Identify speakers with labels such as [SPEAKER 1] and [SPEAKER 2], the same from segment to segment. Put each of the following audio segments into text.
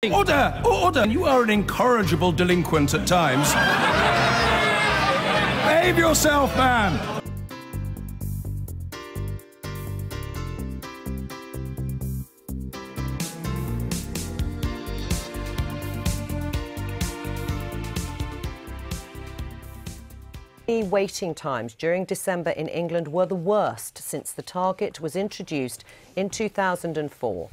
[SPEAKER 1] Order! Order! You are an incorrigible delinquent at times. Behave yourself, man!
[SPEAKER 2] Waiting times during December in England were the worst since the target was introduced in 2004.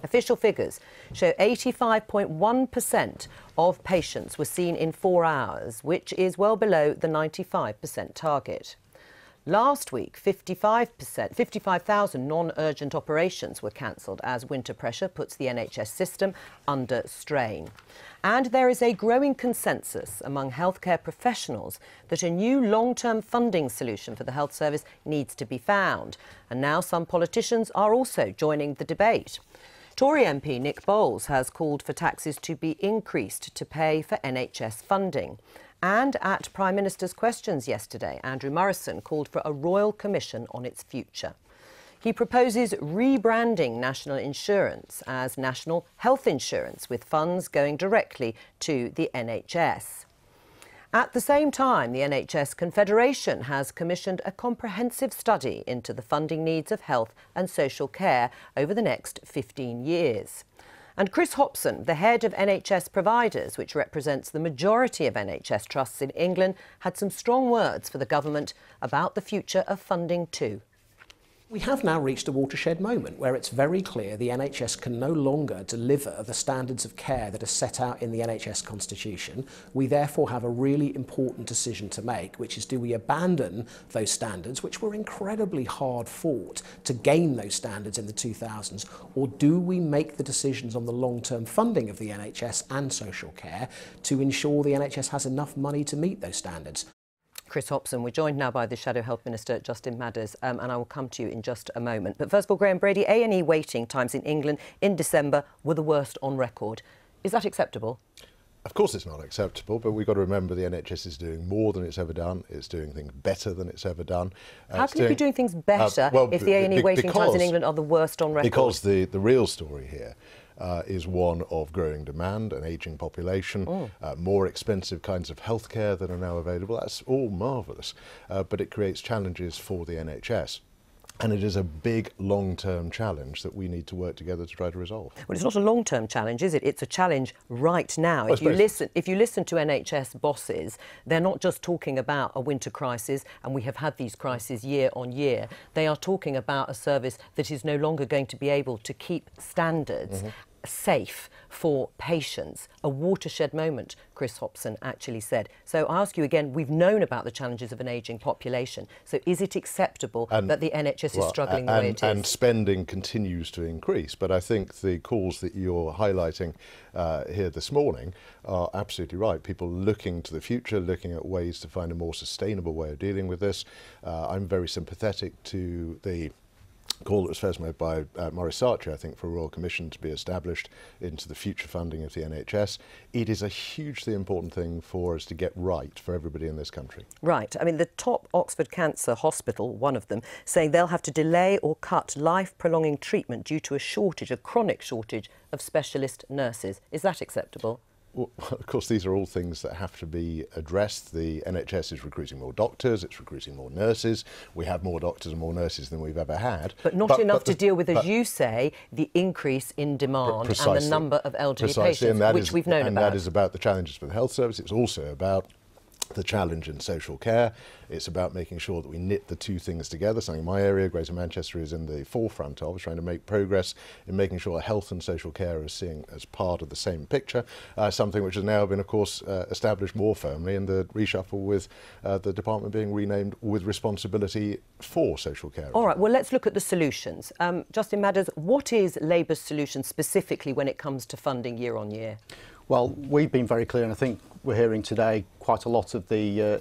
[SPEAKER 2] Official figures show 85.1% of patients were seen in 4 hours, which is well below the 95% target. Last week, 55,000 non-urgent operations were cancelled as winter pressure puts the NHS system under strain. And there is a growing consensus among healthcare professionals that a new long-term funding solution for the health service needs to be found. And now some politicians are also joining the debate. Tory MP Nick Bowles has called for taxes to be increased to pay for NHS funding. And at Prime Minister's questions yesterday, Andrew Morrison called for a royal commission on its future. He proposes rebranding national insurance as National Health Insurance, with funds going directly to the NHS. At the same time, the NHS Confederation has commissioned a comprehensive study into the funding needs of health and social care over the next 15 years. And Chris Hopson, the head of NHS Providers, which represents the majority of NHS trusts in England, had some strong words for the government about the future of funding too.
[SPEAKER 3] We have now reached a watershed moment where it's very clear the NHS can no longer deliver the standards of care that are set out in the NHS Constitution. We therefore have a really important decision to make, which is, do we abandon those standards, which were incredibly hard fought to gain those standards in the 2000s, or do we make the decisions on the long-term funding of the NHS and social care to ensure the NHS has enough money to meet those standards?
[SPEAKER 2] Chris Hopson, we're joined now by the Shadow Health Minister, Justin Madders, and I will come to you in just a moment. But first of all, Graham Brady, A&E waiting times in England in December were the worst on record. Is that acceptable?
[SPEAKER 4] Of course it's not acceptable, but we've got to remember the NHS is doing more than it's ever done. It's doing things better than it's ever done.
[SPEAKER 2] How can it be doing things better if the A&E waiting times in England are the worst on record?
[SPEAKER 4] Because the real story here is one of growing demand, an ageing population, more expensive kinds of healthcare that are now available. That's all marvellous, but it creates challenges for the NHS. And it is a big long-term challenge that we need to work together to try to resolve.
[SPEAKER 2] Well, it's not a long-term challenge, is it? It's a challenge right now. If you listen to NHS bosses, they're not just talking about a winter crisis, and we have had these crises year on year. They are talking about a service that is no longer going to be able to keep standards safe for patients. A watershed moment, Chris Hopson actually said. So I ask you again, we've known about the challenges of an ageing population. So is it acceptable that the NHS is struggling the way it is?
[SPEAKER 4] And spending continues to increase. But I think the calls that you're highlighting here this morning are absolutely right. People looking to the future, looking at ways to find a more sustainable way of dealing with this. I'm very sympathetic to the call that was first made by Maurice Sartre, I think, for a Royal Commission to be established into the future funding of the NHS. It is a hugely important thing for us to get right for everybody in this country.
[SPEAKER 2] Right. I mean, the top Oxford Cancer Hospital, one of them, saying they'll have to delay or cut life-prolonging treatment due to a chronic shortage of specialist nurses. Is that acceptable?
[SPEAKER 4] Well, of course, these are all things that have to be addressed. The NHS is recruiting more doctors, it's recruiting more nurses. We have more doctors and more nurses than we've ever had.
[SPEAKER 2] But not enough to deal with, as you say, the increase in demand and the number of elderly patients, which we've known about.
[SPEAKER 4] And that is about the challenges for the health service. It's also about the challenge in social care. It's about making sure that we knit the two things together. Something in my area, Greater Manchester, is in the forefront of, trying to make progress in making sure health and social care are seen as part of the same picture. Something which has now been, of course, established more firmly in the reshuffle with the department being renamed with responsibility for social care.
[SPEAKER 2] All right, well, let's look at the solutions. Justin Madders, what is Labour's solution specifically when it comes to funding year on year?
[SPEAKER 5] Well, we've been very clear, and I think we're hearing today quite a lot of the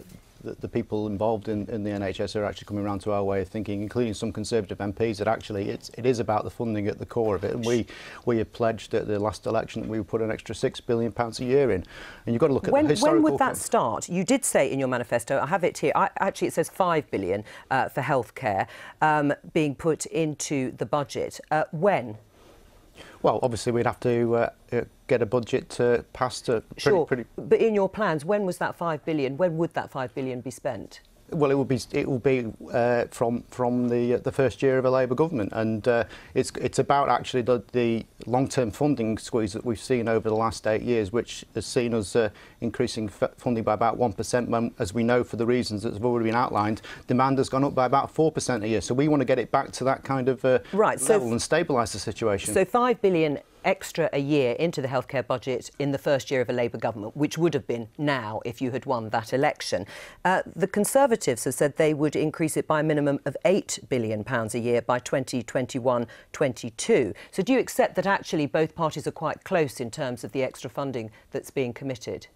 [SPEAKER 5] people involved in the NHS are actually coming around to our way of thinking, including some Conservative MPs, that actually it is about the funding at the core of it. And we had pledged at the last election that we would put an extra £6 billion a year in. And you've got to look at the historical...
[SPEAKER 2] When would that start? You did say in your manifesto, I have it here, actually it says £5 billion for healthcare being put into the budget. When?
[SPEAKER 5] Well, obviously we'd have to get a budget passed.
[SPEAKER 2] Sure, but in your plans, when was that £5 billion? When would that £5 billion be spent?
[SPEAKER 5] Well, it will be from the first year of a Labour government, and it's about actually the long-term funding squeeze that we've seen over the last 8 years, which has seen us increasing funding by about 1%. When, as we know, for the reasons that have already been outlined, demand has gone up by about 4% a year. So we want to get it back to that kind of level and stabilise the situation. So
[SPEAKER 2] £5 billion extra a year into the healthcare budget in the first year of a Labour government, which would have been now if you had won that election. The Conservatives have said they would increase it by a minimum of £8 billion a year by 2021-22. So do you accept that actually both parties are quite close in terms of the extra funding that's being committed?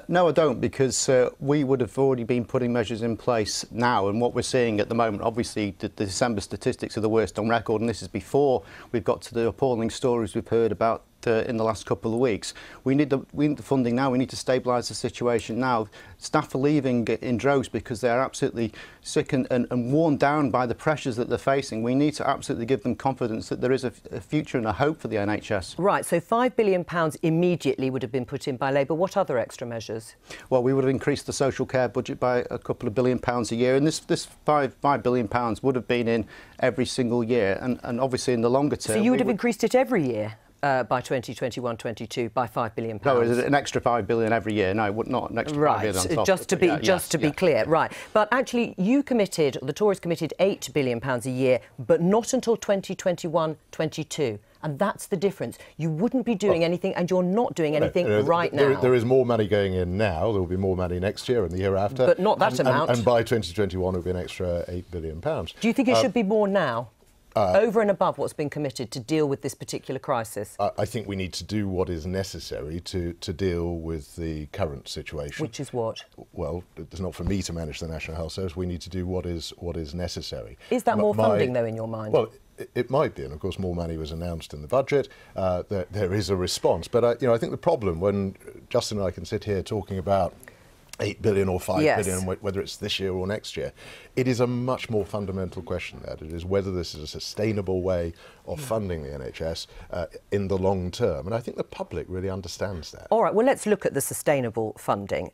[SPEAKER 5] No, I don't, because we would have already been putting measures in place now, and what we're seeing at the moment, obviously the December statistics are the worst on record, and this is before we've got to the appalling stories we've heard about in the last couple of weeks. We need the funding now. We need to stabilise the situation now. Staff are leaving in droves because they're absolutely sick and worn down by the pressures that they're facing. We need to absolutely give them confidence that there is a future and a hope for the NHS. Right, so £5 billion immediately would have been put in by Labour. What other extra measures? Well, we would have increased the social care budget by a couple of £1 billion a year, and this £5 billion would have been in every single year, and obviously in the longer term... So
[SPEAKER 2] you would have increased it every year? By 2021-22 by £5 billion.
[SPEAKER 5] No, is it an extra £5 billion every year? No, not an extra £5 billion on top.
[SPEAKER 2] Just to be clear, right. But actually, you committed, the Tories committed £8 billion a year, but not until 2021-22. And that's the difference. You wouldn't be doing anything, and you're not doing anything right now.
[SPEAKER 4] There is more money going in now. There will be more money next year and the year after.
[SPEAKER 2] But not that amount.
[SPEAKER 4] And by 2021, it will be an extra £8 billion.
[SPEAKER 2] Do you think it should be more now? Over and above what's been committed to deal with this particular crisis?
[SPEAKER 4] I think we need to do what is necessary to deal with the current situation.
[SPEAKER 2] Which is what?
[SPEAKER 4] Well, it's not for me to manage the National Health Service. We need to do what is necessary.
[SPEAKER 2] Is that more funding, though, in your mind?
[SPEAKER 4] Well, it might be, and of course more money was announced in the budget. There is a response. But I think the problem, when Justin and I can sit here talking about £8 billion or £5 billion, whether it's this year or next year, it is a much more fundamental question that it is whether this is a sustainable way of funding the NHS in the long term. And I think the public really understands that.
[SPEAKER 2] All right, well, let's look at the sustainable funding,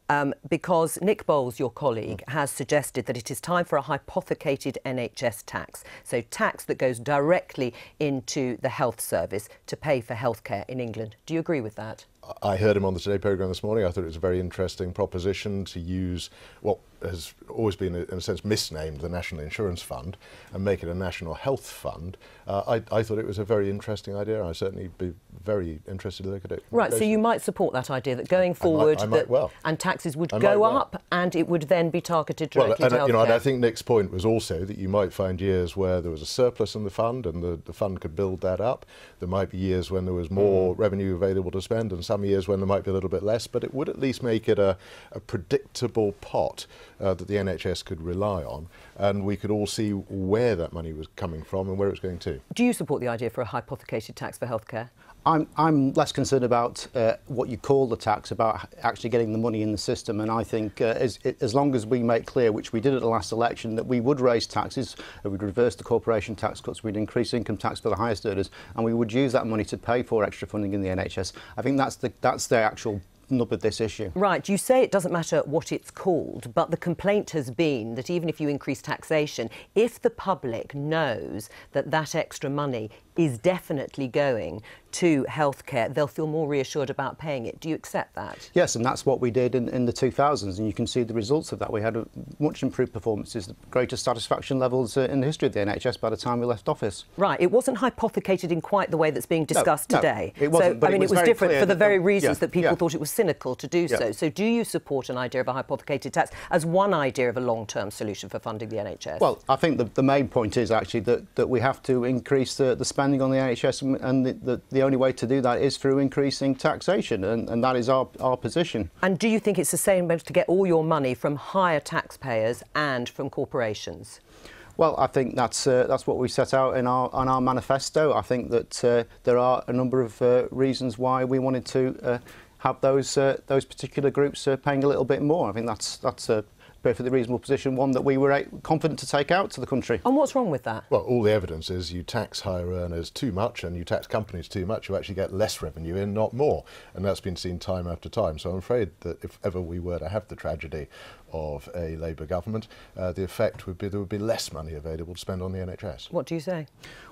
[SPEAKER 2] because Nick Bowles, your colleague, has suggested that it is time for a hypothecated NHS tax, so tax that goes directly into the health service to pay for healthcare in England. Do you agree with that?
[SPEAKER 4] I heard him on the Today programme this morning. I thought it was a very interesting proposition to use what has always been, in a sense, misnamed the National Insurance Fund and make it a National Health Fund. I thought it was a very interesting idea. I'd certainly be very interested to look at it.
[SPEAKER 2] Right, so you might support that idea that going forward and taxes would go up and it would then be targeted directly to healthcare.
[SPEAKER 4] And I think Nick's point was also that you might find years where there was a surplus in the fund and the fund could build that up. There might be years when there was more revenue available to spend and some years when there might be a little bit less, but it would at least make it a predictable pot that the NHS could rely on, and we could all see where that money was coming from and where it was going to.
[SPEAKER 2] Do you support the idea for a hypothecated tax for healthcare?
[SPEAKER 5] I'm less concerned about what you call the tax, about actually getting the money in the system, and I think as long as we make clear, which we did at the last election, that we would raise taxes, that we'd reverse the corporation tax cuts, we'd increase income tax for the highest earners, and we would use that money to pay for extra funding in the NHS. I think that's the actual nub of this issue. Right,
[SPEAKER 2] you say it doesn't matter what it's called, but the complaint has been that even if you increase taxation, if the public knows that that extra money is definitely going to healthcare, they'll feel more reassured about paying it. Do you accept that?
[SPEAKER 5] Yes, and that's what we did in the 2000s, and you can see the results of that. We had much improved performances, the greatest satisfaction levels in the history of the NHS by the time we left office.
[SPEAKER 2] Right, it wasn't hypothecated in quite the way that's being discussed today.
[SPEAKER 5] It wasn't,
[SPEAKER 2] so, I mean, it was different for the very reasons that people thought it was cynical to do so. So do you support an idea of a hypothecated tax as one idea of a long-term solution for funding the NHS?
[SPEAKER 5] Well, I think the main point is actually that we have to increase the spending on the NHS, and the only way to do that is through increasing taxation, and that is our position.
[SPEAKER 2] And do you think it's sustainable to get all your money from higher taxpayers and from corporations?
[SPEAKER 5] Well, I think that's what we set out in our manifesto. I think that there are a number of reasons why we wanted to have those particular groups paying a little bit more. I think that's perfectly reasonable position, one that we were confident to take out to the country.
[SPEAKER 2] And what's wrong with that?
[SPEAKER 4] Well, all the evidence is you tax higher earners too much and you tax companies too much, you actually get less revenue in, not more. And that's been seen time after time. So I'm afraid that if ever we were to have the tragedy of a Labour government, the effect would be there would be less money available to spend on the NHS.
[SPEAKER 2] What do you say?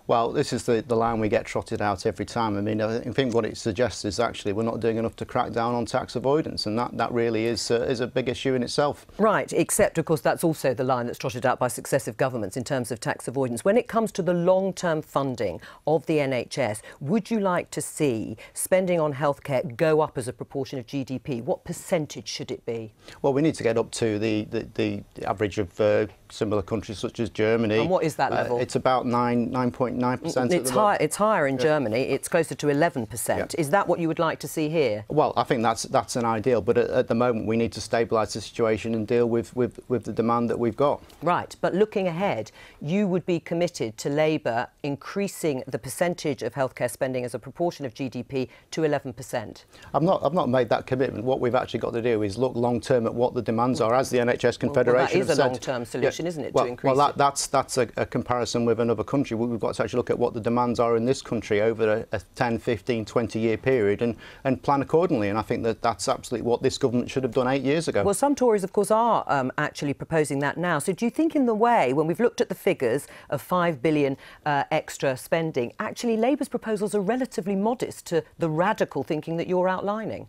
[SPEAKER 5] Well, this is the line we get trotted out every time. I mean, I think what it suggests is actually we're not doing enough to crack down on tax avoidance, and that really is a big issue in itself.
[SPEAKER 2] Right, except, of course, that's also the line that's trotted out by successive governments in terms of tax avoidance. When it comes to the long-term funding of the NHS, would you like to see spending on healthcare go up as a proportion of GDP? What percentage should it be?
[SPEAKER 5] Well, we need to get up to the average of similar countries such as Germany.
[SPEAKER 2] And what is that level?
[SPEAKER 5] It's about 9.9%.
[SPEAKER 2] It's higher in Germany. It's closer to 11%.
[SPEAKER 5] Yeah.
[SPEAKER 2] Is that what you would like to see here?
[SPEAKER 5] Well, I think that's an ideal, but at the moment we need to stabilise the situation and deal with the demand that we've got.
[SPEAKER 2] Right, but looking ahead, you would be committed to Labour increasing the percentage of healthcare spending as a proportion of GDP to 11%.
[SPEAKER 5] I've not made that commitment. What we've actually got to do is look long term at what the demands are, as the NHS Confederation
[SPEAKER 2] that is
[SPEAKER 5] have
[SPEAKER 2] a long-term solution, isn't it, to increase
[SPEAKER 5] well,
[SPEAKER 2] it?
[SPEAKER 5] that's a comparison with another country. We've got to actually look at what the demands are in this country over a 10, 15, 20-year period and plan accordingly. And I think that's absolutely what this government should have done 8 years ago.
[SPEAKER 2] Well, some Tories, of course, are actually proposing that now. So do you think in the way, when we've looked at the figures of 5 billion extra spending, actually Labour's proposals are relatively modest to the radical thinking that you're outlining?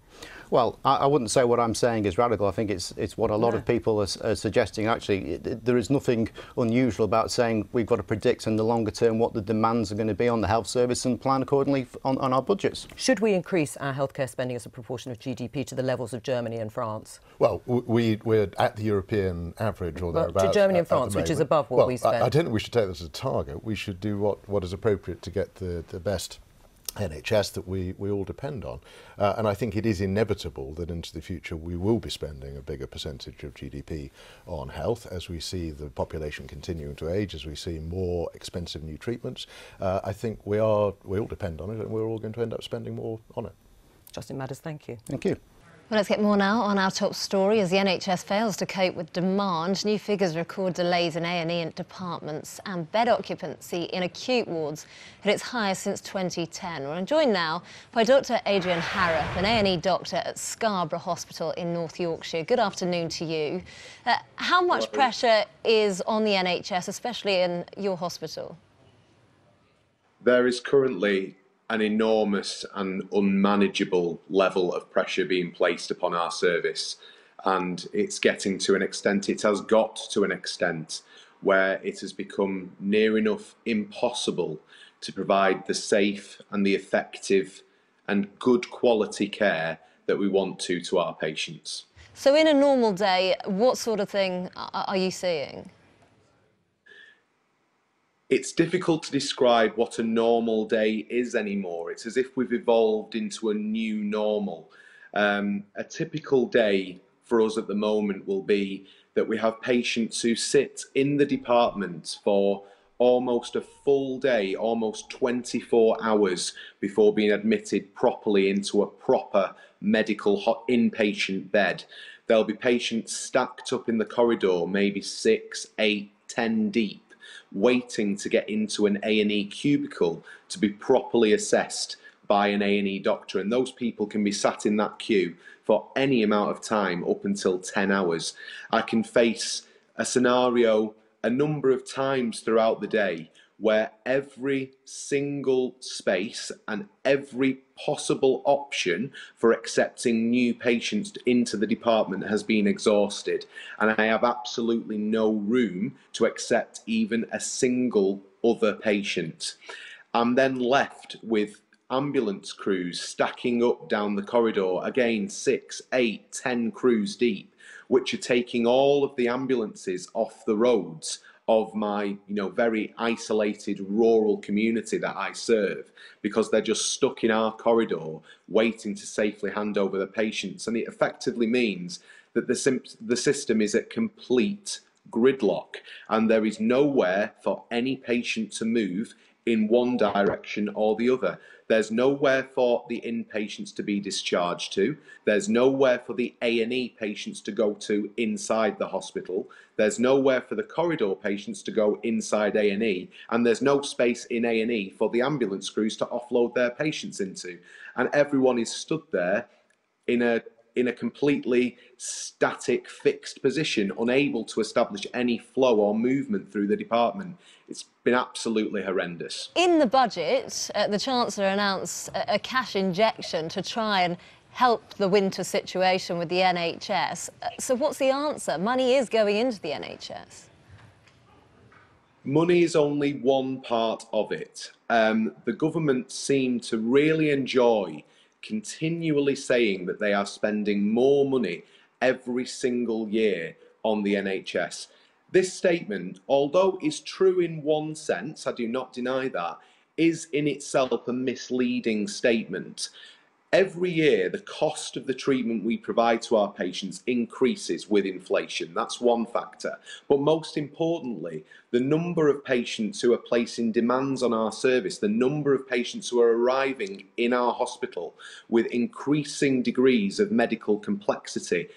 [SPEAKER 5] Well, I wouldn't say what I'm saying is radical. I think it's what a lot of people are suggesting. Actually, there is nothing unusual about saying we've got to predict in the longer term what the demands are going to be on the health service and plan accordingly on our budgets.
[SPEAKER 2] Should we increase our healthcare spending as a proportion of GDP to the levels of Germany and France?
[SPEAKER 4] Well, we're at the European average or thereabouts.
[SPEAKER 2] To Germany and France, which is above what we spend.
[SPEAKER 4] I don't think we should take this as a target. We should do what is appropriate to get the best NHS that we all depend on. And I think it is inevitable that into the future we will be spending a bigger percentage of GDP on health as we see the population continuing to age, as we see more expensive new treatments. I think we all depend on it and we're all going to end up spending more on it.
[SPEAKER 2] Justin Madders, thank you.
[SPEAKER 5] Thank you.
[SPEAKER 6] Well, let's get more now on our top story. As the NHS fails to cope with demand, new figures record delays in A&E departments and bed occupancy in acute wards at its highest since 2010. We're joined now by Dr Adrian Harrop, an A&E doctor at Scarborough Hospital in North Yorkshire. Good afternoon to you. How much pressure is on the NHS, especially in your hospital?
[SPEAKER 7] There is currently an enormous and unmanageable level of pressure being placed upon our service, and it's getting to an extent, it has got to an extent where it has become near enough impossible to provide the safe and the effective and good quality care that we want to our patients.
[SPEAKER 6] So in a normal day, what sort of thing are you seeing?
[SPEAKER 7] It's difficult to describe what a normal day is anymore. It's as if we've evolved into a new normal. A typical day for us at the moment will be that we have patients who sit in the department for almost a full day, almost 24 hours before being admitted properly into a proper medical inpatient bed. There'll be patients stacked up in the corridor, maybe 6, 8, 10 deep, waiting to get into an A&E cubicle to be properly assessed by an A&E doctor, and those people can be sat in that queue for any amount of time, up until 10 hours. I can face a scenario a number of times throughout the day where every single space and every possible option for accepting new patients into the department has been exhausted, and I have absolutely no room to accept even a single other patient. I'm then left with ambulance crews stacking up down the corridor, again 6, 8, 10 crews deep, which are taking all of the ambulances off the roads of my very isolated rural community that I serve, because they're just stuck in our corridor waiting to safely hand over the patients. And it effectively means that the system is at complete gridlock, and there is nowhere for any patient to move in one direction or the other. There's nowhere for the inpatients to be discharged to. There's nowhere for the A&E patients to go to inside the hospital. There's nowhere for the corridor patients to go inside A&E. And there's no space in A&E for the ambulance crews to offload their patients into. And everyone is stood there in a completely static, fixed position, unable to establish any flow or movement through the department. It's been absolutely horrendous.
[SPEAKER 6] In the budget, the Chancellor announced a cash injection to try and help the winter situation with the NHS. So what's the answer? Money is going into the NHS.
[SPEAKER 7] Money is only one part of it. The government seem to really enjoy continually saying that they are spending more money every single year on the NHS. This statement, although is true in one sense, I do not deny that, is in itself a misleading statement. Every year, the cost of the treatment we provide to our patients increases with inflation. That's one factor. But most importantly, the number of patients who are placing demands on our service, the number of patients who are arriving in our hospital with increasing degrees of medical complexity,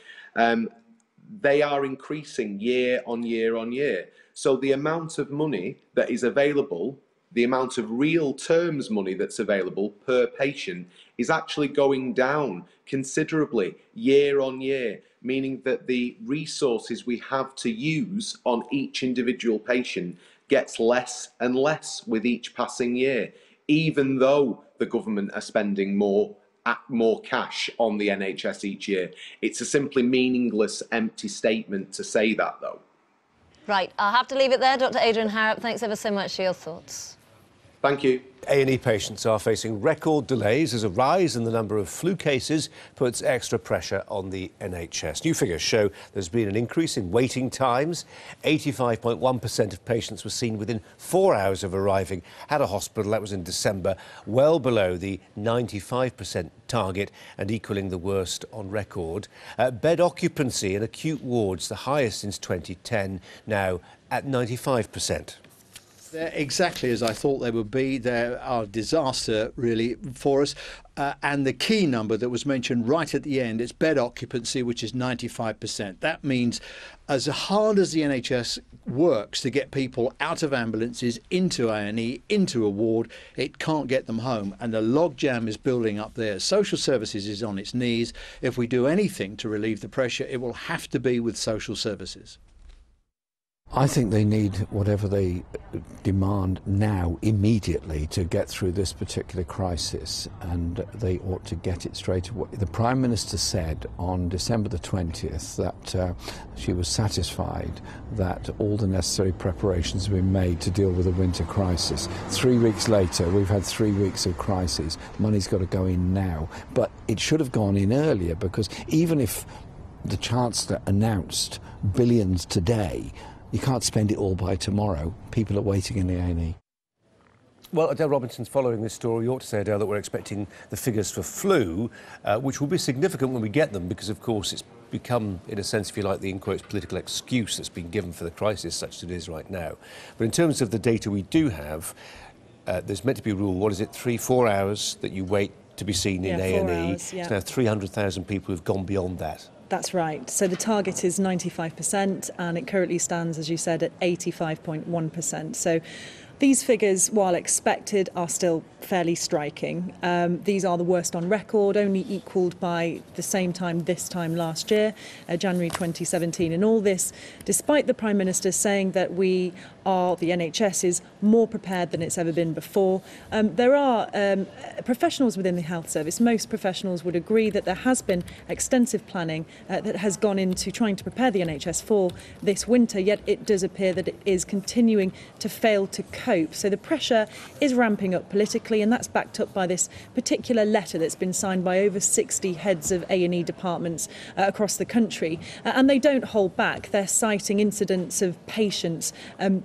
[SPEAKER 7] they are increasing year on year on year. So the amount of money that is available, the amount of real terms money that's available per patient is actually going down considerably year on year, meaning that the resources we have to use on each individual patient gets less and less with each passing year, even though the government are spending more cash on the NHS each year. It's a simply meaningless, empty statement to say that, though.
[SPEAKER 6] Right, I'll have to leave it there. Dr. Adrian Harrop, thanks ever so much for your thoughts.
[SPEAKER 7] Thank you.
[SPEAKER 8] A&E patients are facing record delays as a rise in the number of flu cases puts extra pressure on the NHS. New figures show there's been an increase in waiting times. 85.1% of patients were seen within 4 hours of arriving at a hospital. That was in December, well below the 95% target and equalling the worst on record. Bed occupancy in acute wards, the highest since 2010, now at 95%.
[SPEAKER 9] They're exactly as I thought they would be. They are a disaster, really, for us. And the key number that was mentioned right at the end is bed occupancy, which is 95%. That means as hard as the NHS works to get people out of ambulances, into A&E, into a ward, it can't get them home. And the logjam is building up there. Social services is on its knees. If we do anything to relieve the pressure, it will have to be with social services.
[SPEAKER 10] I think they need whatever they demand now, immediately, to get through this particular crisis, and they ought to get it straight away. The Prime Minister said on December the 20th that she was satisfied that all the necessary preparations have been made to deal with the winter crisis. 3 weeks later, we've had 3 weeks of crisis. Money's got to go in now, but it should have gone in earlier, because even if the Chancellor announced billions today, you can't spend it all by tomorrow. People are waiting in the A&E.
[SPEAKER 8] Well, Adele Robinson's following this story. You ought to say, Adele, that we're expecting the figures for flu, which will be significant when we get them, because, of course, it's become, in a sense, if you like, the in quotes political excuse that's been given for the crisis, such as it is right now. But in terms of the data we do have, there's meant to be a rule, what is it, 3-4 hours that you wait to be seen in A&E.
[SPEAKER 11] It's
[SPEAKER 8] now 300,000 people who've gone beyond that.
[SPEAKER 11] That's right. So the target is 95%, and it currently stands, as you said, at 85.1%. So these figures, while expected, are still fairly striking. These are the worst on record, only equalled by the same time this time last year, January 2017. And all this, despite the Prime Minister saying that the NHS is more prepared than it's ever been before. There are professionals within the health service. Most professionals would agree that there has been extensive planning that has gone into trying to prepare the NHS for this winter, yet it does appear that it is continuing to fail to cope. So the pressure is ramping up politically, and that's backed up by this particular letter that's been signed by over 60 heads of A&E departments across the country. And they don't hold back. They're citing incidents of patients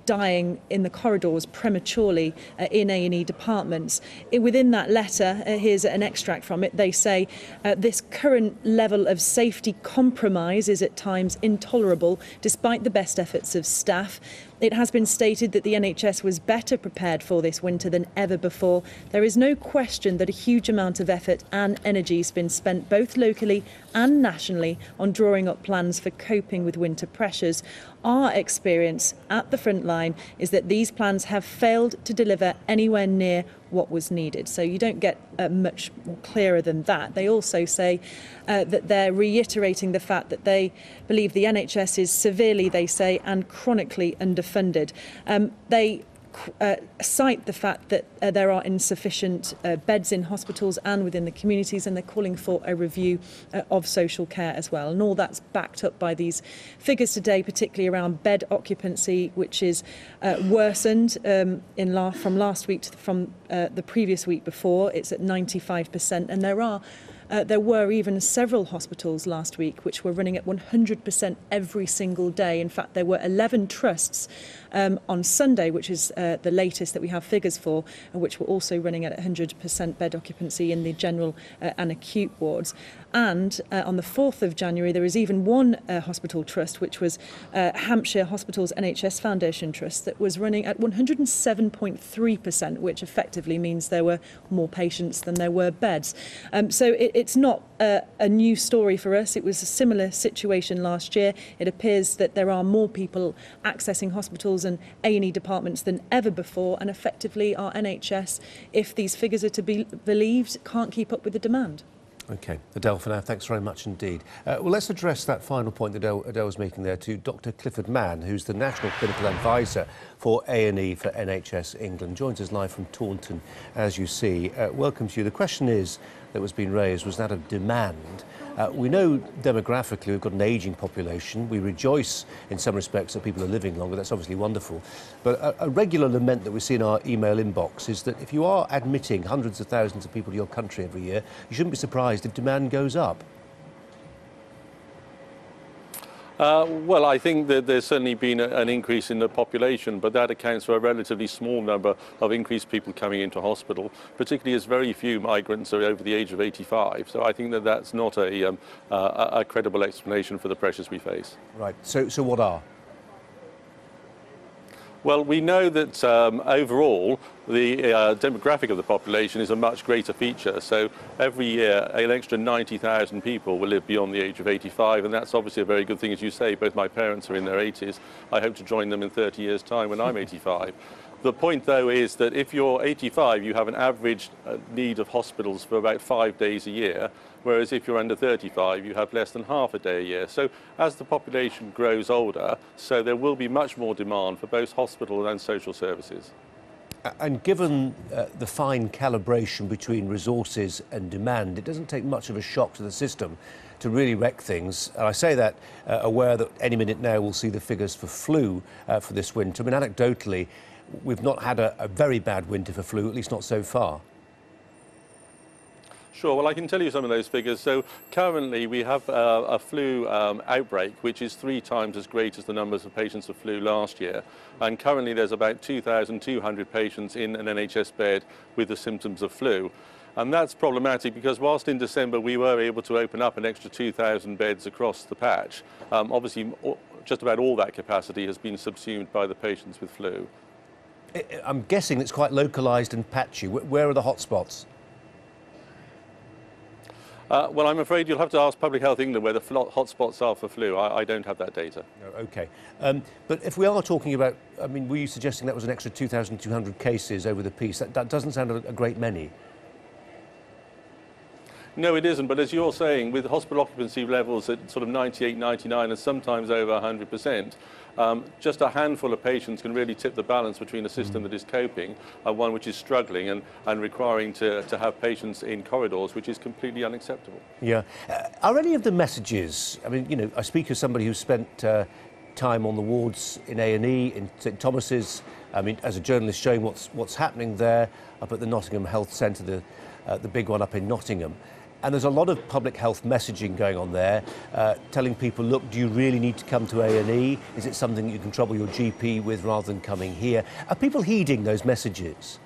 [SPEAKER 11] dying in the corridors prematurely in A&E departments. Within that letter, here's an extract from it. They say this current level of safety compromise is at times intolerable, despite the best efforts of staff. It has been stated that the NHS was better prepared for this winter than ever before. There is no question that a huge amount of effort and energy has been spent both locally and nationally on drawing up plans for coping with winter pressures. Our experience at the front line is that these plans have failed to deliver anywhere near what was needed. So you don't get much more clearer than that. They also say that they're reiterating the fact that they believe the NHS is severely, they say, and chronically underfunded. They cite the fact that there are insufficient beds in hospitals and within the communities, and they're calling for a review of social care as well. And all that's backed up by these figures today, particularly around bed occupancy, which is worsened from last week from the previous week before. It's at 95%, and there were even several hospitals last week which were running at 100% every single day. In fact, there were 11 trusts on Sunday, which is the latest that we have figures for, which were also running at 100% bed occupancy in the general and acute wards. And on the 4th of January, there is even one hospital trust, which was Hampshire Hospitals NHS Foundation Trust, that was running at 107.3%, which effectively means there were more patients than there were beds. So it's not a new story for us. It was a similar situation last year. It appears that there are more people accessing hospitals and A&E departments than ever before, and effectively our NHS, if these figures are to be believed, can't keep up with the demand.
[SPEAKER 8] OK. Adele, for now, thanks very much indeed. Well, let's address that final point that Adele was making there to Dr Clifford Mann, who's the National Clinical Advisor for A&E for NHS England. Joins us live from Taunton, as you see. Welcome to you. The question that was being raised was that of demand. We know demographically we've got an ageing population. We rejoice in some respects that people are living longer. That's obviously wonderful. But a regular lament that we see in our email inbox is that if you are admitting hundreds of thousands of people to your country every year, you shouldn't be surprised if demand goes up.
[SPEAKER 12] Well, I think that there's certainly been an increase in the population, but that accounts for a relatively small number of increased people coming into hospital, particularly as very few migrants are over the age of 85. So I think that that's not a credible explanation for the pressures we face.
[SPEAKER 8] Right. So what are?
[SPEAKER 12] Well, we know that overall the demographic of the population is a much greater feature. So every year an extra 90,000 people will live beyond the age of 85, and that's obviously a very good thing. As you say, both my parents are in their 80s. I hope to join them in 30 years' time when I'm 85. The point, though, is that if you're 85, you have an average need of hospitals for about 5 days a year, whereas if you're under 35, you have less than half a day a year. So as the population grows older, so there will be much more demand for both hospital and social services.
[SPEAKER 8] And given the fine calibration between resources and demand, it doesn't take much of a shock to the system to really wreck things. And I say that aware that any minute now we'll see the figures for flu for this winter. I mean, anecdotally, we've not had a very bad winter for flu, at least not so far.
[SPEAKER 12] Sure, well, I can tell you some of those figures. So currently we have a flu outbreak, which is 3 times as great as the numbers of patients with flu last year. And currently there's about 2,200 patients in an NHS bed with the symptoms of flu. And that's problematic because whilst in December we were able to open up an extra 2,000 beds across the patch, obviously just about all that capacity has been subsumed by the patients with flu.
[SPEAKER 8] I'm guessing it's quite localised and patchy. Where are the hotspots?
[SPEAKER 12] Well, I'm afraid you'll have to ask Public Health England where the hotspots are for flu. I don't have that data.
[SPEAKER 8] No, OK. But if we are talking about, I mean, were you suggesting that was an extra 2,200 cases over the piece? That doesn't sound a great many.
[SPEAKER 12] No, it isn't. But as you're saying, with hospital occupancy levels at sort of 98, 99 and sometimes over 100%, just a handful of patients can really tip the balance between a system that is coping and one which is struggling and requiring to have patients in corridors, which is completely unacceptable.
[SPEAKER 8] Yeah. Are any of the messages, I mean, you know, I speak as somebody who's spent time on the wards in A&E, in St Thomas's, I mean, as a journalist showing what's happening there up at the Nottingham Health Centre, the big one up in Nottingham. And there's a lot of public health messaging going on there, telling people, look, do you really need to come to A&E? Is it something that you can trouble your GP with rather than coming here? Are people heeding those messages?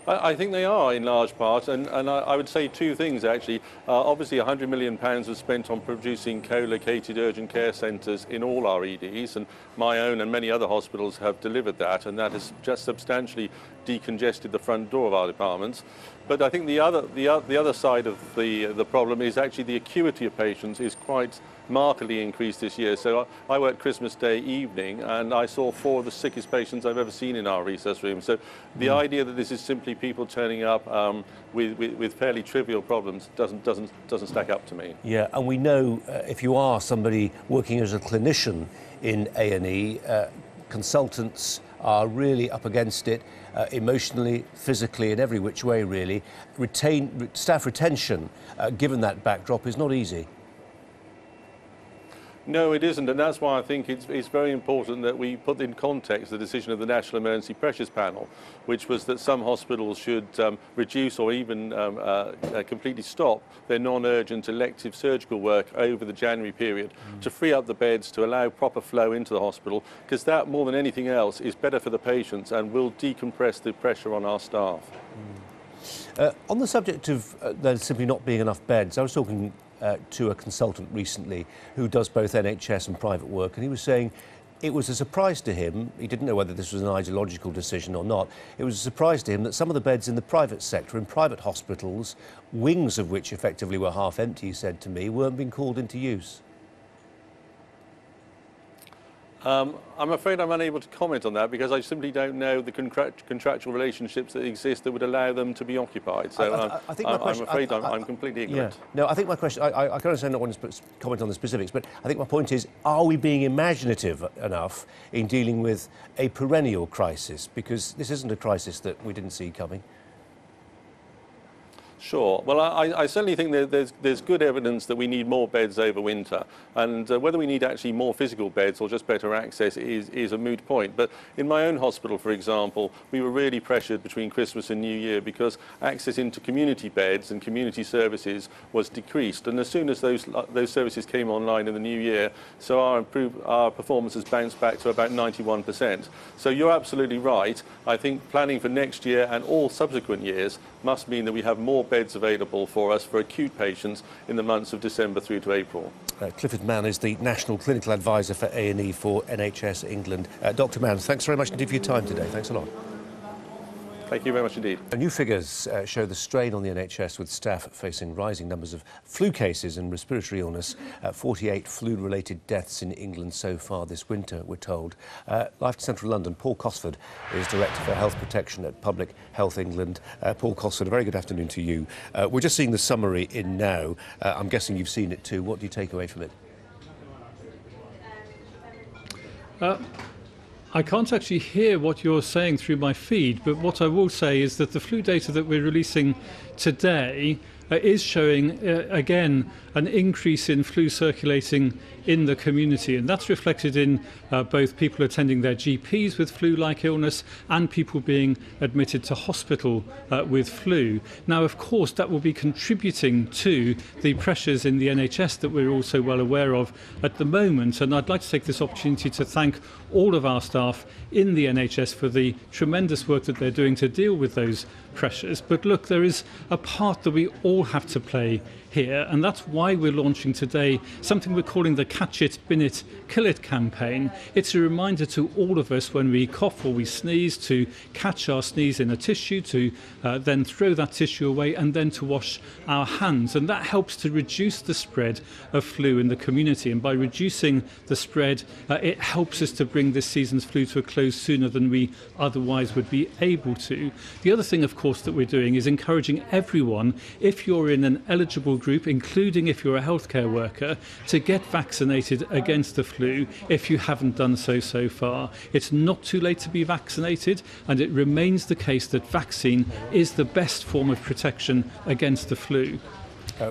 [SPEAKER 12] I think they are in large part, and I would say two things actually. Obviously £100 million was spent on producing co-located urgent care centres in all our EDs, and my own and many other hospitals have delivered that, and that has just substantially decongested the front door of our departments. But I think the other side of the problem is actually the acuity of patients is quite markedly increased this year. So I worked Christmas Day evening and I saw 4 of the sickest patients I've ever seen in our resus room. So the idea that this is simply people turning up with fairly trivial problems doesn't stack up to me.
[SPEAKER 8] Yeah, and we know if you are somebody working as a clinician in A&E, consultants are really up against it, emotionally, physically, in every which way really. Staff retention, given that backdrop, is not easy.
[SPEAKER 12] No, it isn't, and that's why I think it's very important that we put in context the decision of the National Emergency Pressures Panel, which was that some hospitals should reduce or even completely stop their non-urgent elective surgical work over the January period to free up the beds, to allow proper flow into the hospital, because that, more than anything else, is better for the patients and will decompress the pressure on our staff.
[SPEAKER 8] On the subject of there simply not being enough beds, I was talking to a consultant recently who does both NHS and private work, and he was saying it was a surprise to him. He didn't know whether this was an ideological decision or not. It was a surprise to him that some of the beds in the private sector, in private hospitals, wings of which effectively were half empty, he said to me, weren't being called into use.
[SPEAKER 12] I'm afraid I'm unable to comment on that because I simply don't know the contractual relationships that exist that would allow them to be occupied. So I'm afraid I'm completely ignorant.
[SPEAKER 8] Yeah. No, I think my question, I can understand not wanting to comment on the specifics, but I think my point is, are we being imaginative enough in dealing with a perennial crisis? Because this isn't a crisis that we didn't see coming.
[SPEAKER 12] Sure. Well, I certainly think that there's good evidence that we need more beds over winter, and whether we need actually more physical beds or just better access is a moot point. But in my own hospital, for example, we were really pressured between Christmas and New Year because access into community beds and community services was decreased, and as soon as those services came online in the new year, so our performance has bounced back to about 91%. So you're absolutely right. I think planning for next year and all subsequent years must mean that we have more beds available for us for acute patients in the months of December through to April.
[SPEAKER 8] Clifford Mann is the National Clinical Advisor for A&E for NHS England. Dr Mann, thanks very much indeed for your time today. Thanks a lot.
[SPEAKER 12] Thank you very much indeed.
[SPEAKER 8] New figures show the strain on the NHS, with staff facing rising numbers of flu cases and respiratory illness. 48 flu-related deaths in England so far this winter, we're told. Live to Central London, Paul Cosford is Director for Health Protection at Public Health England. Paul Cosford, a very good afternoon to you. We're just seeing the summary in now. I'm guessing you've seen it too. What do you take away from it?
[SPEAKER 13] I can't actually hear what you're saying through my feed, but what I will say is that the flu data that we're releasing today is showing, again, an increase in flu circulating in the community, and that's reflected in both people attending their GPs with flu-like illness and people being admitted to hospital with flu. Now, of course, that will be contributing to the pressures in the NHS that we're also well aware of at the moment, and I'd like to take this opportunity to thank all of our staff in the NHS for the tremendous work that they're doing to deal with those pressures. But look, there is a part that we all have to play here, and that's why we're launching today something we're calling the Catch It, Bin It, Kill It campaign. It's a reminder to all of us when we cough or we sneeze to catch our sneeze in a tissue, to then throw that tissue away, and then to wash our hands, and that helps to reduce the spread of flu in the community. And by reducing the spread, it helps us to bring this season's flu to a close sooner than we otherwise would be able to. The other thing, of course, that we're doing is encouraging everyone, if you're in an eligible group, including if you're a healthcare worker, to get vaccinated against the flu if you haven't done so far. It's not too late to be vaccinated, and it remains the case that vaccine is the best form of protection against the flu.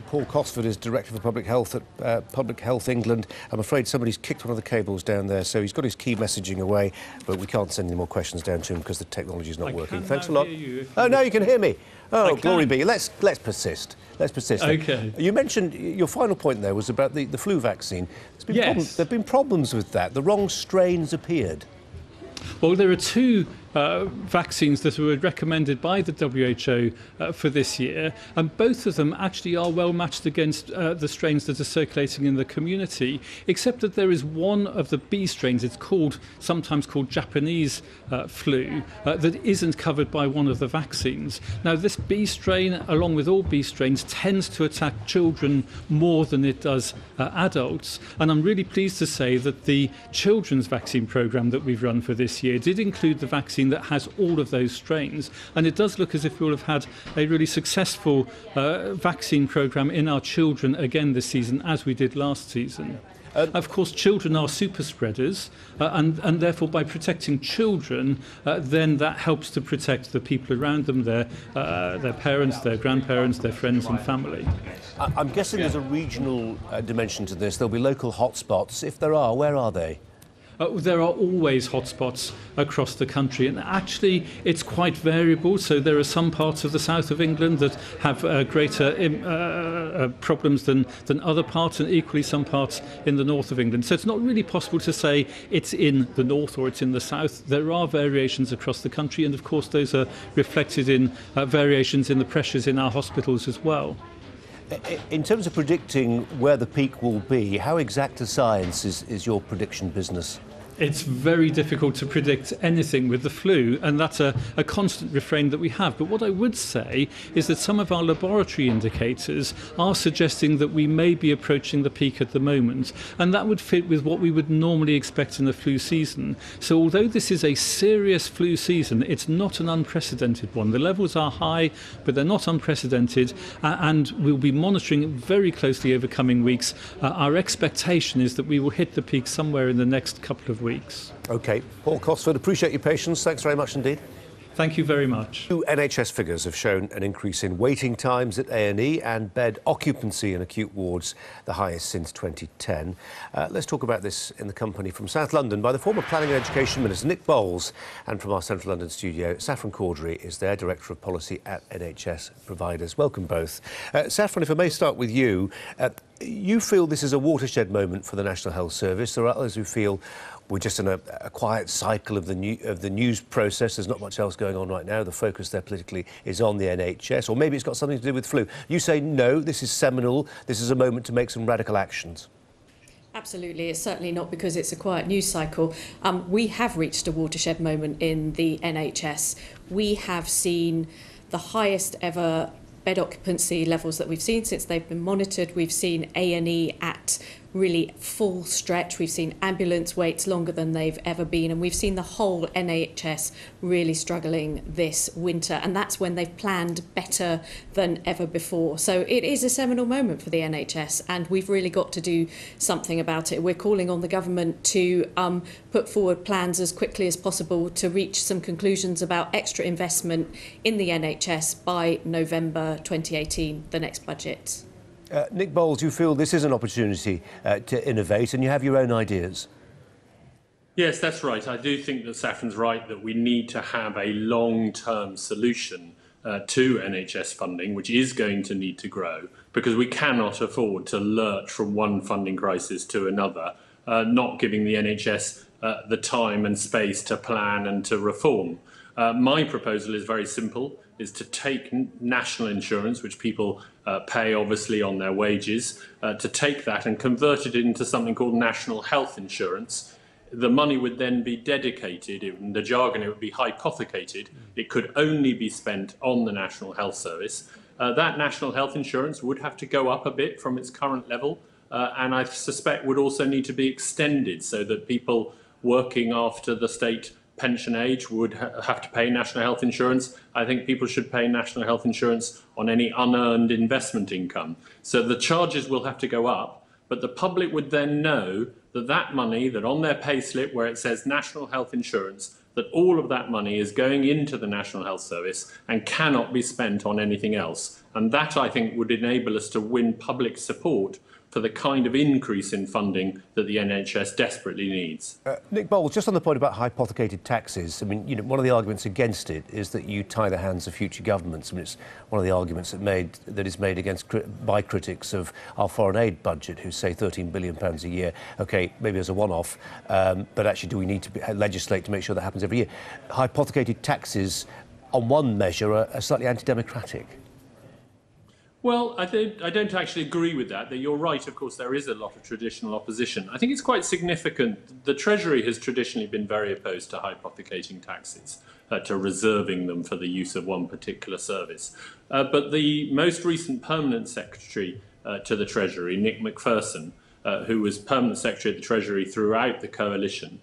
[SPEAKER 8] Paul Cosford is Director for Public Health at Public Health England. I'm afraid somebody's kicked one of the cables down there, so he's got his key messaging away, but we can't send any more questions down to him because the technology's not working. Thanks a lot. Oh, now you can hear me. Oh, glory be. Let's persist. Let's persist.
[SPEAKER 13] Okay.
[SPEAKER 8] You mentioned your final point there was about the flu vaccine. There have been problems with that. The wrong strains appeared.
[SPEAKER 13] Well, there are two vaccines that were recommended by the WHO for this year, and both of them actually are well matched against the strains that are circulating in the community, except that there is one of the B strains, it's sometimes called Japanese flu, that isn't covered by one of the vaccines. Now, this B strain, along with all B strains, tends to attack children more than it does adults, and I'm really pleased to say that the children's vaccine programme that we've run for this year did include the vaccine that has all of those strains, and it does look as if we'll have had a really successful vaccine programme in our children again this season, as we did last season. Of course, children are super spreaders, and therefore by protecting children, then that helps to protect the people around them, their parents, their grandparents, their friends and family.
[SPEAKER 8] I'm guessing there's a regional dimension to this. There'll be local hotspots. If there are, where are they?
[SPEAKER 13] There are always hotspots across the country, and actually it's quite variable. So there are some parts of the south of England that have greater problems than other parts, and equally some parts in the north of England. So it's not really possible to say it's in the north or it's in the south. There are variations across the country, and of course those are reflected in variations in the pressures in our hospitals as well.
[SPEAKER 8] In terms of predicting where the peak will be, how exact a science is your prediction business?
[SPEAKER 13] It's very difficult to predict anything with the flu, and that's a constant refrain that we have. But what I would say is that some of our laboratory indicators are suggesting that we may be approaching the peak at the moment, and that would fit with what we would normally expect in the flu season. So although this is a serious flu season, it's not an unprecedented one. The levels are high, but they're not unprecedented, and we'll be monitoring it very closely over coming weeks. Our expectation is that we will hit the peak somewhere in the next couple of weeks.
[SPEAKER 8] OK. Paul Cosford, appreciate your patience. Thanks very much indeed.
[SPEAKER 13] Thank you very much.
[SPEAKER 8] New NHS figures have shown an increase in waiting times at A&E and bed occupancy in acute wards, the highest since 2010. Let's talk about this in the company from South London by the former Planning and Education Minister, Nick Bowles, and from our Central London studio, Saffron Caudry is there, Director of Policy at NHS Providers. Welcome both. Saffron, if I may start with you, you feel this is a watershed moment for the National Health Service. There are others who feel we're just in a quiet cycle of the news process. There's not much else going on right now. The focus there politically is on the NHS, or maybe it's got something to do with flu. You say no, this is seminal. This is a moment to make some radical actions.
[SPEAKER 14] Absolutely. It's certainly not because it's a quiet news cycle. We have reached a watershed moment in the NHS. We have seen the highest ever bed occupancy levels that we've seen since they've been monitored. We've seen A&E at really full stretch. We've seen ambulance waits longer than they've ever been, and we've seen the whole NHS really struggling this winter, and that's when they've planned better than ever before. So it is a seminal moment for the NHS, and we've really got to do something about it. We're calling on the government to put forward plans as quickly as possible to reach some conclusions about extra investment in the NHS by November 2018, the next budget.
[SPEAKER 8] Nick Bowles, you feel this is an opportunity to innovate, and you have your own ideas?
[SPEAKER 15] Yes, that's right. I do think that Saffron's right that we need to have a long-term solution to NHS funding, which is going to need to grow, because we cannot afford to lurch from one funding crisis to another, not giving the NHS the time and space to plan and to reform. My proposal is very simple, is to take national insurance, which people pay obviously on their wages, to take that and convert it into something called national health insurance. The money would then be dedicated, in the jargon it would be hypothecated, it could only be spent on the National Health Service. That national health insurance would have to go up a bit from its current level, and I suspect would also need to be extended so that people working after the state pension age would have to pay national health insurance. I think people should pay national health insurance on any unearned investment income. So the charges will have to go up, but the public would then know that that money, that on their payslip where it says national health insurance, that all of that money is going into the National Health Service and cannot be spent on anything else. And that, I think, would enable us to win public support for the kind of increase in funding that the NHS desperately needs.
[SPEAKER 8] Nick Bowles, just on the point about hypothecated taxes, I mean, one of the arguments against it is that you tie the hands of future governments. I mean, it's one of the arguments that is made against by critics of our foreign aid budget, who say £13 billion a year. OK, maybe as a one-off, but actually do we need to legislate to make sure that happens every year? Hypothecated taxes, on one measure, are slightly anti-democratic.
[SPEAKER 15] Well, I don't actually agree with that. You're right, of course, there is a lot of traditional opposition. I think it's quite significant. The Treasury has traditionally been very opposed to hypothecating taxes, to reserving them for the use of one particular service. But the most recent permanent secretary to the Treasury, Nick Macpherson, who was permanent secretary of the Treasury throughout the coalition,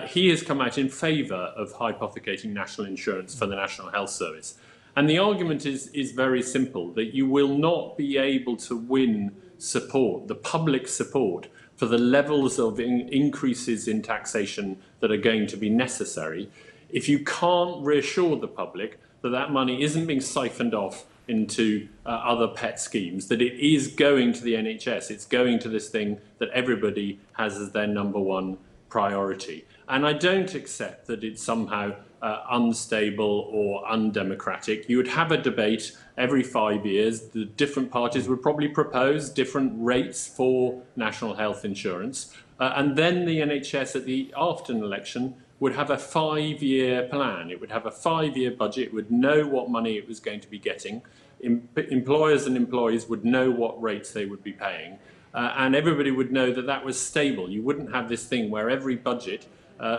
[SPEAKER 15] he has come out in favour of hypothecating national insurance for the National Health Service. And the argument is very simple, that you will not be able to win support, the public support, for the levels of increases in taxation that are going to be necessary if you can't reassure the public that that money isn't being siphoned off into other pet schemes, that it is going to the NHS, it's going to this thing that everybody has as their number one priority. And I don't accept that it's somehow unstable or undemocratic. You would have a debate every 5 years. The different parties would probably propose different rates for national health insurance. And then the NHS after an election would have a 5-year plan. It would have a 5-year budget. It would know what money it was going to be getting. Employers and employees would know what rates they would be paying. And everybody would know that that was stable. You wouldn't have this thing where every budget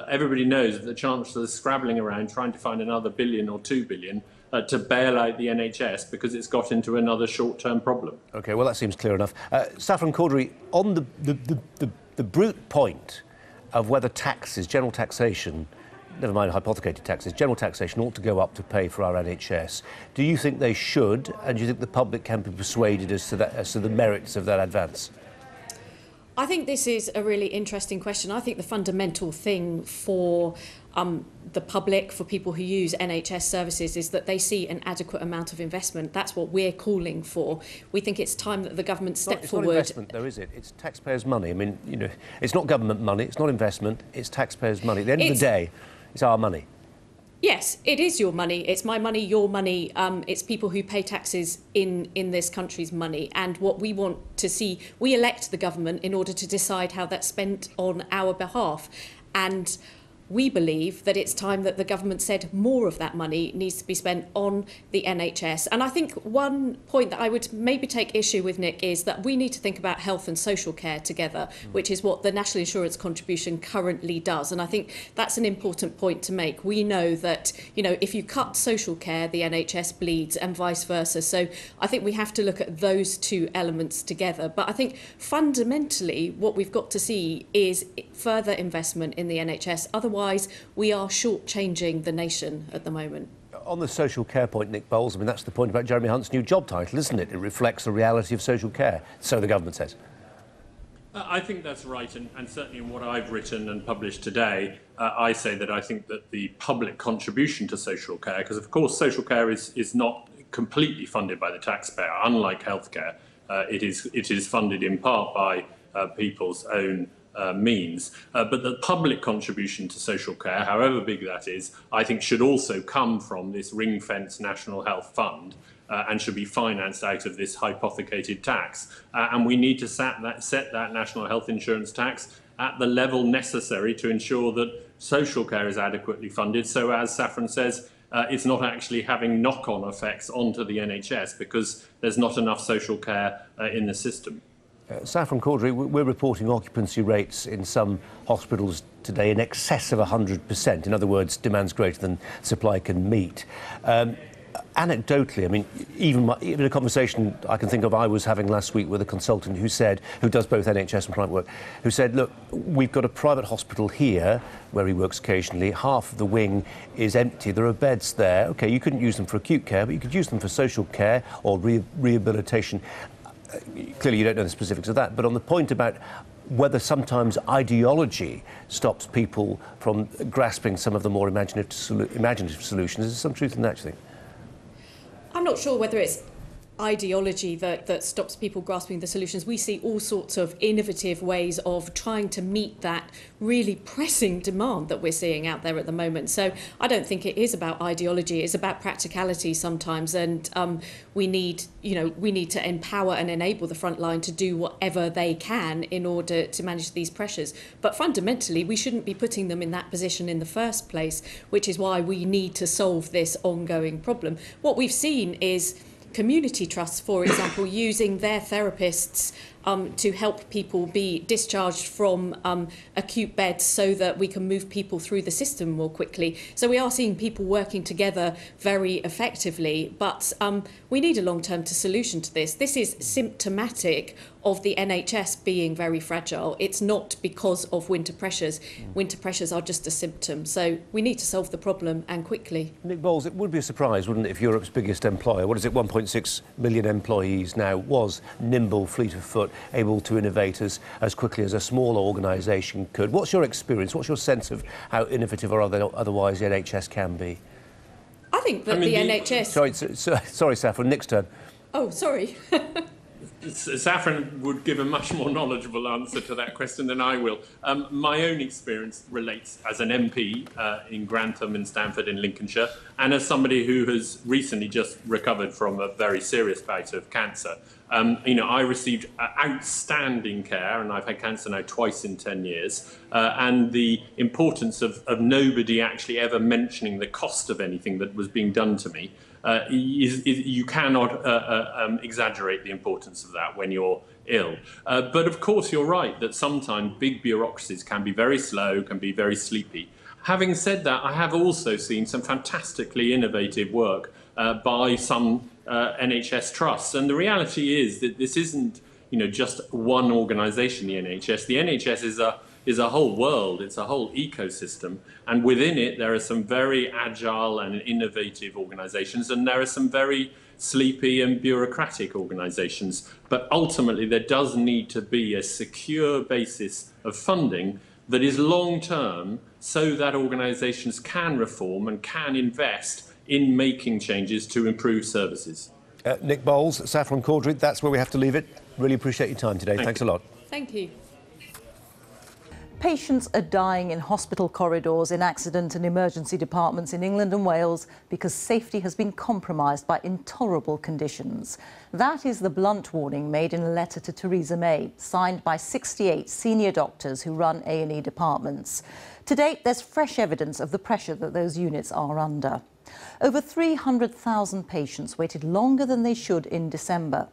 [SPEAKER 15] everybody knows that the Chancellor is scrabbling around trying to find another billion or 2 billion to bail out the NHS because it's got into another short-term problem. OK, well, that seems clear enough. Saffron Caudry, on the brute point of whether taxes, general taxation, never mind hypothecated taxes, general taxation ought to go up to pay for our NHS, do you think they should, and do you think the public can be persuaded as to the merits of that advance?
[SPEAKER 14] I think this is a really interesting question. I think the fundamental thing for the public, for people who use NHS services, is that they see an adequate amount of investment. That's what we're calling for. We think it's time that the government step forward. It's not investment, though, is it? It's taxpayers' money. I mean, it's not government money, it's not investment, it's taxpayers' money. At the end of the day, it's our money. Yes, it is your money. It's my money, your money. It's people who pay taxes in this country's money. And what we want to see, we elect the government in order to decide how that's spent on our behalf. And we believe that it's time that the government said more of that money needs to be spent on the NHS. And I think one point that I would maybe take issue with, Nick, is that we need to think about health and social care together, which is what the National Insurance contribution currently does. And I think that's an important point to make. We know that, if you cut social care, the NHS bleeds, and vice versa. So I think we have to look at those two elements together. But I think fundamentally what we've got to see is further investment in the NHS. Otherwise, we are shortchanging the nation at the moment. On the social care point, Nick Bowles, I mean, that's the point about Jeremy Hunt's new job title, isn't it? It reflects the reality of social care, so the government says. I think that's right, and certainly in what I've written and published today, I say that I think that the public contribution to social care, because of course social care is not completely funded by the taxpayer, unlike healthcare. It is funded in part by people's own means, but the public contribution to social care, however big that is, I think should also come from this ring-fence National Health Fund and should be financed out of this hypothecated tax. And we need to set that National Health Insurance tax at the level necessary to ensure that social care is adequately funded, so as Saffron says, it's not actually having knock-on effects onto the NHS because there's not enough social care in the system. Saffron Caudry, we're reporting occupancy rates in some hospitals today in excess of 100%. In other words, demand's greater than supply can meet. Anecdotally, I mean, even a conversation I can think of I was having last week with a consultant who does both NHS and private work, who said, look, we've got a private hospital here where he works occasionally. Half of the wing is empty. There are beds there. OK, you couldn't use them for acute care, but you could use them for social care or rehabilitation. Clearly, you don't know the specifics of that, but on the point about whether sometimes ideology stops people from grasping some of the more imaginative solutions, is there some truth in that, do you think? I'm not sure whether it's ideology that stops people grasping the solutions. We see all sorts of innovative ways of trying to meet that really pressing demand that we're seeing out there at the moment. So I don't think it is about ideology, it's about practicality sometimes, and we need to empower and enable the front line to do whatever they can in order to manage these pressures. But fundamentally, we shouldn't be putting them in that position in the first place, which is why we need to solve this ongoing problem. What we've seen is community trusts, for example, using their therapists to help people be discharged from acute beds so that we can move people through the system more quickly. So we are seeing people working together very effectively, but we need a long-term solution to this. This is symptomatic of the NHS being very fragile. It's not because of winter pressures. Winter pressures are just a symptom. So we need to solve the problem, and quickly.
[SPEAKER 8] Nick Bowles, it would be a surprise, wouldn't it, if Europe's biggest employer, what is it, 1.6 million employees now, was nimble, fleet of foot, able to innovate as quickly as a smaller organisation could. What's your experience? What's your sense of how innovative or otherwise the NHS can be?
[SPEAKER 14] I think that the NHS...
[SPEAKER 8] Sorry, Saffron, Nick's turn.
[SPEAKER 14] Oh, sorry.
[SPEAKER 15] Saffron would give a much more knowledgeable answer to that question than I will. My own experience relates as an MP in Grantham and Stamford in Lincolnshire, and as somebody who has recently just recovered from a very serious bout of cancer. I received outstanding care, and I've had cancer now twice in 10 years, and the importance of nobody actually ever mentioning the cost of anything that was being done to me. You cannot exaggerate the importance of that when you're ill. But of course, you're right that sometimes big bureaucracies can be very slow, can be very sleepy. Having said that, I have also seen some fantastically innovative work by some NHS trusts. And the reality is that this isn't, just one organisation, the NHS. The NHS is a whole world, it's a whole ecosystem, and within it there are some very agile and innovative organisations, and there are some very sleepy and bureaucratic organisations. But ultimately there does need to be a secure basis of funding that is long-term, so that organisations can reform and can invest in making changes to improve services.
[SPEAKER 8] Nick Bowles, Saffron Caudry, that's where we have to leave it. Really appreciate your time today. Thanks a lot.
[SPEAKER 14] Thank you.
[SPEAKER 16] Patients are dying in hospital corridors, in accident and emergency departments in England and Wales because safety has been compromised by intolerable conditions. That is the blunt warning made in a letter to Theresa May, signed by 68 senior doctors who run A&E departments. To date, there's fresh evidence of the pressure that those units are under. Over 300,000 patients waited longer than they should in December.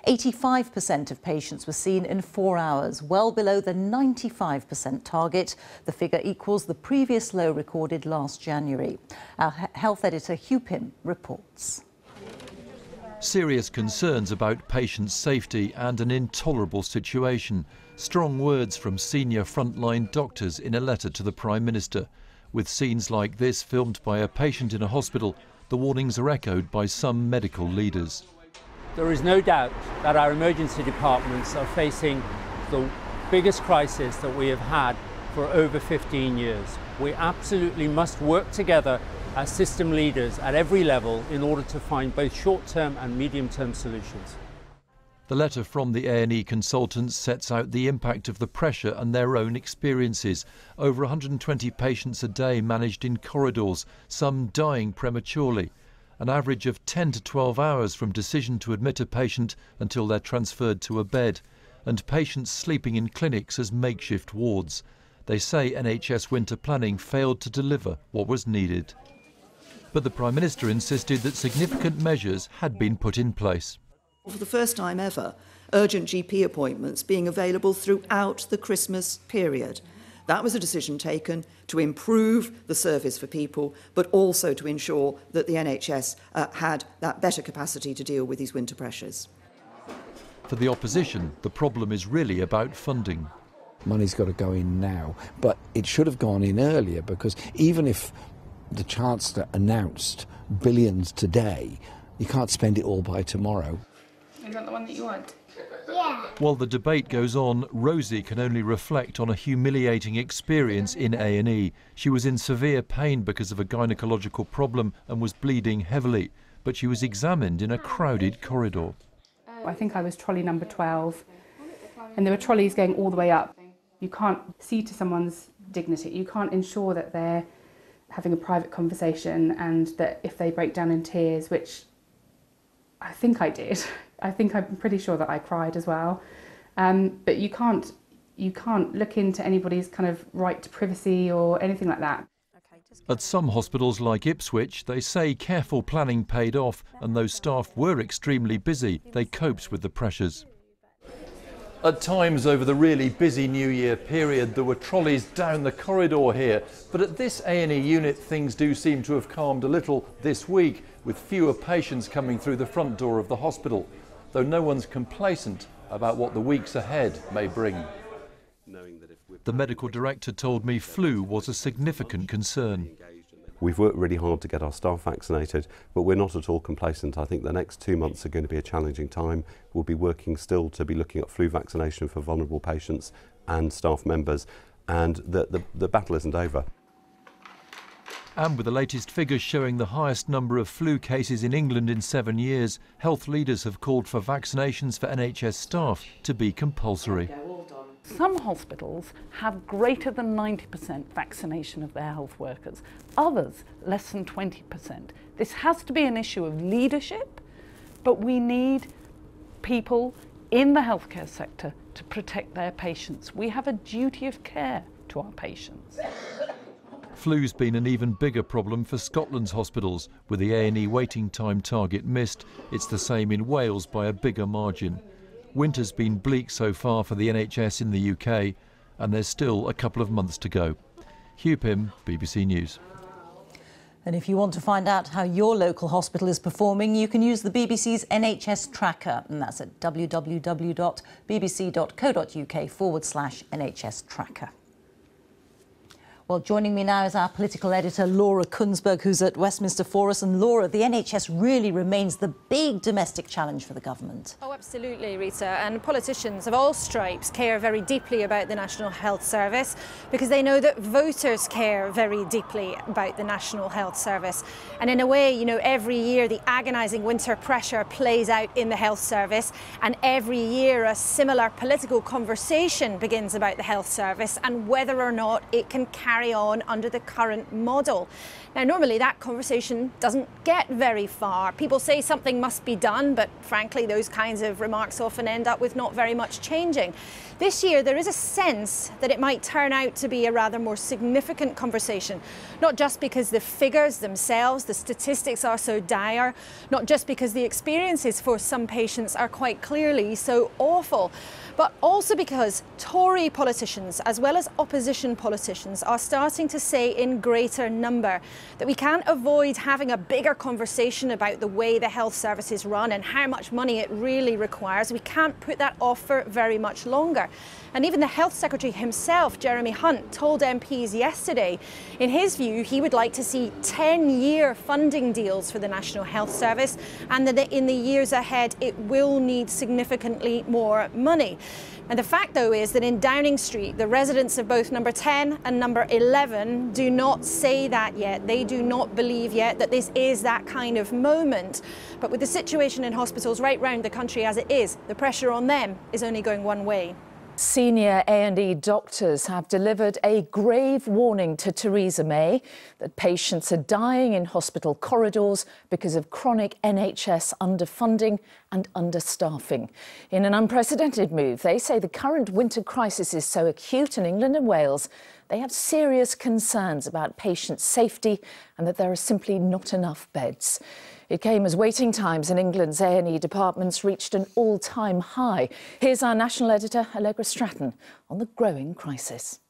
[SPEAKER 16] 85% of patients were seen in 4 hours, well below the 95% target. The figure equals the previous low recorded last January. Our health editor Hugh Pym reports.
[SPEAKER 17] Serious concerns about patient safety and an intolerable situation. Strong words from senior frontline doctors in a letter to the Prime Minister. With scenes like this filmed by a patient in a hospital, the warnings are echoed by some medical leaders.
[SPEAKER 18] There is no doubt that our emergency departments are facing the biggest crisis that we have had for over 15 years. We absolutely must work together as system leaders at every level in order to find both short-term and medium-term solutions.
[SPEAKER 17] The letter from the A&E consultants sets out the impact of the pressure and their own experiences. Over 120 patients a day managed in corridors, some dying prematurely. An average of 10 to 12 hours from decision to admit a patient until they're transferred to a bed. And patients sleeping in clinics as makeshift wards. They say NHS winter planning failed to deliver what was needed. But the Prime Minister insisted that significant measures had been put in place.
[SPEAKER 19] For the first time ever, urgent GP appointments being available throughout the Christmas period. That was a decision taken to improve the service for people, but also to ensure that the NHS had that better capacity to deal with these winter pressures.
[SPEAKER 17] For the opposition, the problem is really about funding.
[SPEAKER 10] Money's got to go in now, but it should have gone in earlier, because even if the Chancellor announced billions today, you can't spend it all by tomorrow.
[SPEAKER 20] Is that the one that you want?
[SPEAKER 17] Yeah. While the debate goes on, Rosie can only reflect on a humiliating experience in A&E. She was in severe pain because of a gynecological problem and was bleeding heavily. but she was examined in a crowded corridor.
[SPEAKER 20] I think I was trolley number 12, and there were trolleys going all the way up. You can't see to someone's dignity. You can't ensure that they're having a private conversation, and that if they break down in tears, which I think I did, I'm pretty sure that I cried as well. But you can't look into anybody's kind of right to privacy or anything like that.
[SPEAKER 17] At some hospitals like Ipswich, they say careful planning paid off, and though staff were extremely busy, they coped with the pressures. At times over the really busy New Year period, there were trolleys down the corridor here, but at this A&E unit things do seem to have calmed a little this week, with fewer patients coming through the front door of the hospital, though no one's complacent about what the weeks ahead may bring. The medical director told me flu was a significant concern.
[SPEAKER 21] We've worked really hard to get our staff vaccinated, but we're not at all complacent. I think the next 2 months are going to be a challenging time. We'll be working still to be looking at flu vaccination for vulnerable patients and staff members, and the battle isn't over.
[SPEAKER 17] And with the latest figures showing the highest number of flu cases in England in 7 years, health leaders have called for vaccinations for NHS staff to be compulsory.
[SPEAKER 22] Some hospitals have greater than 90% vaccination of their health workers, others less than 20%. This has to be an issue of leadership, but we need people in the healthcare sector to protect their patients. We have a duty of care to our patients.
[SPEAKER 17] Flu's been an even bigger problem for Scotland's hospitals. With the A&E waiting time target missed, it's the same in Wales by a bigger margin. Winter's been bleak so far for the NHS in the UK, and there's still a couple of months to go. Hugh Pym, BBC News.
[SPEAKER 16] And if you want to find out how your local hospital is performing, you can use the BBC's NHS Tracker, and that's at www.bbc.co.uk/NHS Tracker. Well, joining me now is our political editor, Laura Kunsberg, who's at Westminster for us. And Laura, the NHS really remains the big domestic challenge for the government.
[SPEAKER 23] Oh, absolutely, Rita. And politicians of all stripes care very deeply about the National Health Service because they know that voters care very deeply about the National Health Service. And in a way, you know, every year the agonising winter pressure plays out in the health service, and every year a similar political conversation begins about the health service and whether or not it can carry on under the current model. Now, normally that conversation doesn't get very far. People say something must be done, but frankly, those kinds of remarks often end up with not very much changing. This year, there is a sense that it might turn out to be a rather more significant conversation, not just because the figures themselves, the statistics are so dire, not just because the experiences for some patients are quite clearly so awful, but also because Tory politicians, as well as opposition politicians, are starting to say in greater number that we can't avoid having a bigger conversation about the way the health service is run and how much money it really requires. We can't put that off for very much longer. And even the Health Secretary himself, Jeremy Hunt, told MPs yesterday, in his view, he would like to see 10-year funding deals for the National Health Service, and that in the years ahead it will need significantly more money. And the fact, though, is that in Downing Street, the residents of both number 10 and number 11 do not say that yet. They do not believe yet that this is that kind of moment. But with the situation in hospitals right round the country as it is, the pressure on them is only going one way.
[SPEAKER 24] Senior A&E doctors have delivered a grave warning to Theresa May that patients are dying in hospital corridors because of chronic NHS underfunding and understaffing. In an unprecedented move, they say the current winter crisis is so acute in England and Wales, they have serious concerns about patient safety and that there are simply not enough beds. It came as waiting times in England's A&E departments reached an all-time high. Here's our national editor, Allegra Stratton, on the growing crisis.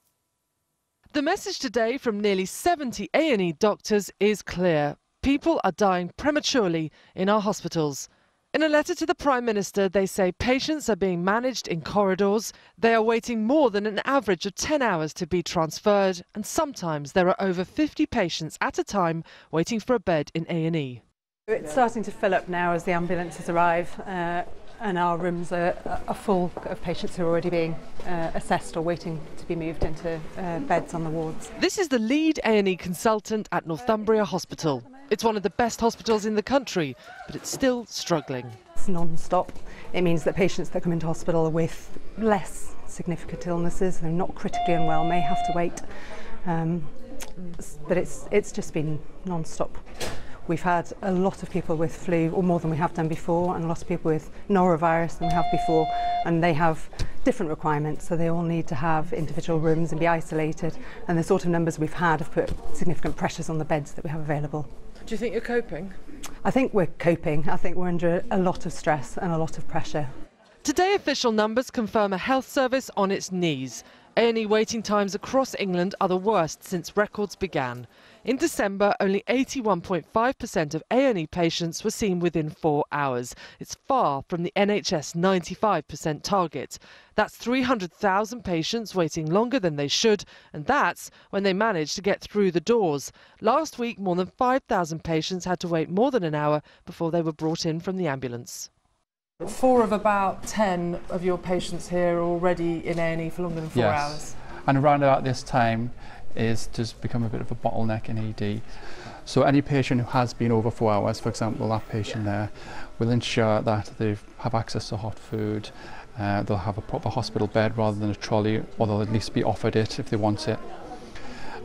[SPEAKER 25] The message today from nearly 70 A&E doctors is clear. People are dying prematurely in our hospitals. In a letter to the Prime Minister, they say patients are being managed in corridors. They are waiting more than an average of 10 hours to be transferred, and sometimes there are over 50 patients at a time waiting for a bed in A&E.
[SPEAKER 26] It's starting to fill up now as the ambulances arrive, and our rooms are full of patients who are already being assessed or waiting to be moved into beds on the wards.
[SPEAKER 25] This is the lead A&E consultant at Northumbria Hospital. It's one of the best hospitals in the country, but it's still struggling.
[SPEAKER 26] It's non-stop. It means that patients that come into hospital with less significant illnesses, they're not critically unwell, may have to wait. But it's just been non-stop. We've had a lot of people with flu, or more than we have done before, and a lot of people with norovirus than we have before, and they have different requirements, so they all need to have individual rooms and be isolated, and the sort of numbers we've had have put significant pressures on the beds that we have available.
[SPEAKER 25] Do you think you're coping?
[SPEAKER 26] I think we're coping. I think we're under a lot of stress and a lot of pressure.
[SPEAKER 25] Today, official numbers confirm a health service on its knees. A&E waiting times across England are the worst since records began. In December, only 81.5% of A&E patients were seen within 4 hours. It's far from the NHS 95% target. That's 300,000 patients waiting longer than they should, and that's when they manage to get through the doors. Last week, more than 5,000 patients had to wait more than an hour before they were brought in from the ambulance. 4 of about 10 of your patients here are already in A&E for longer than 4 hours.
[SPEAKER 1] And around about this time is just become a bit of a bottleneck in ED. So any patient who has been over 4 hours, for example, that patient there, will ensure that they have access to hot food, they'll have a proper hospital bed rather than a trolley, or they'll at least be offered it if they want it.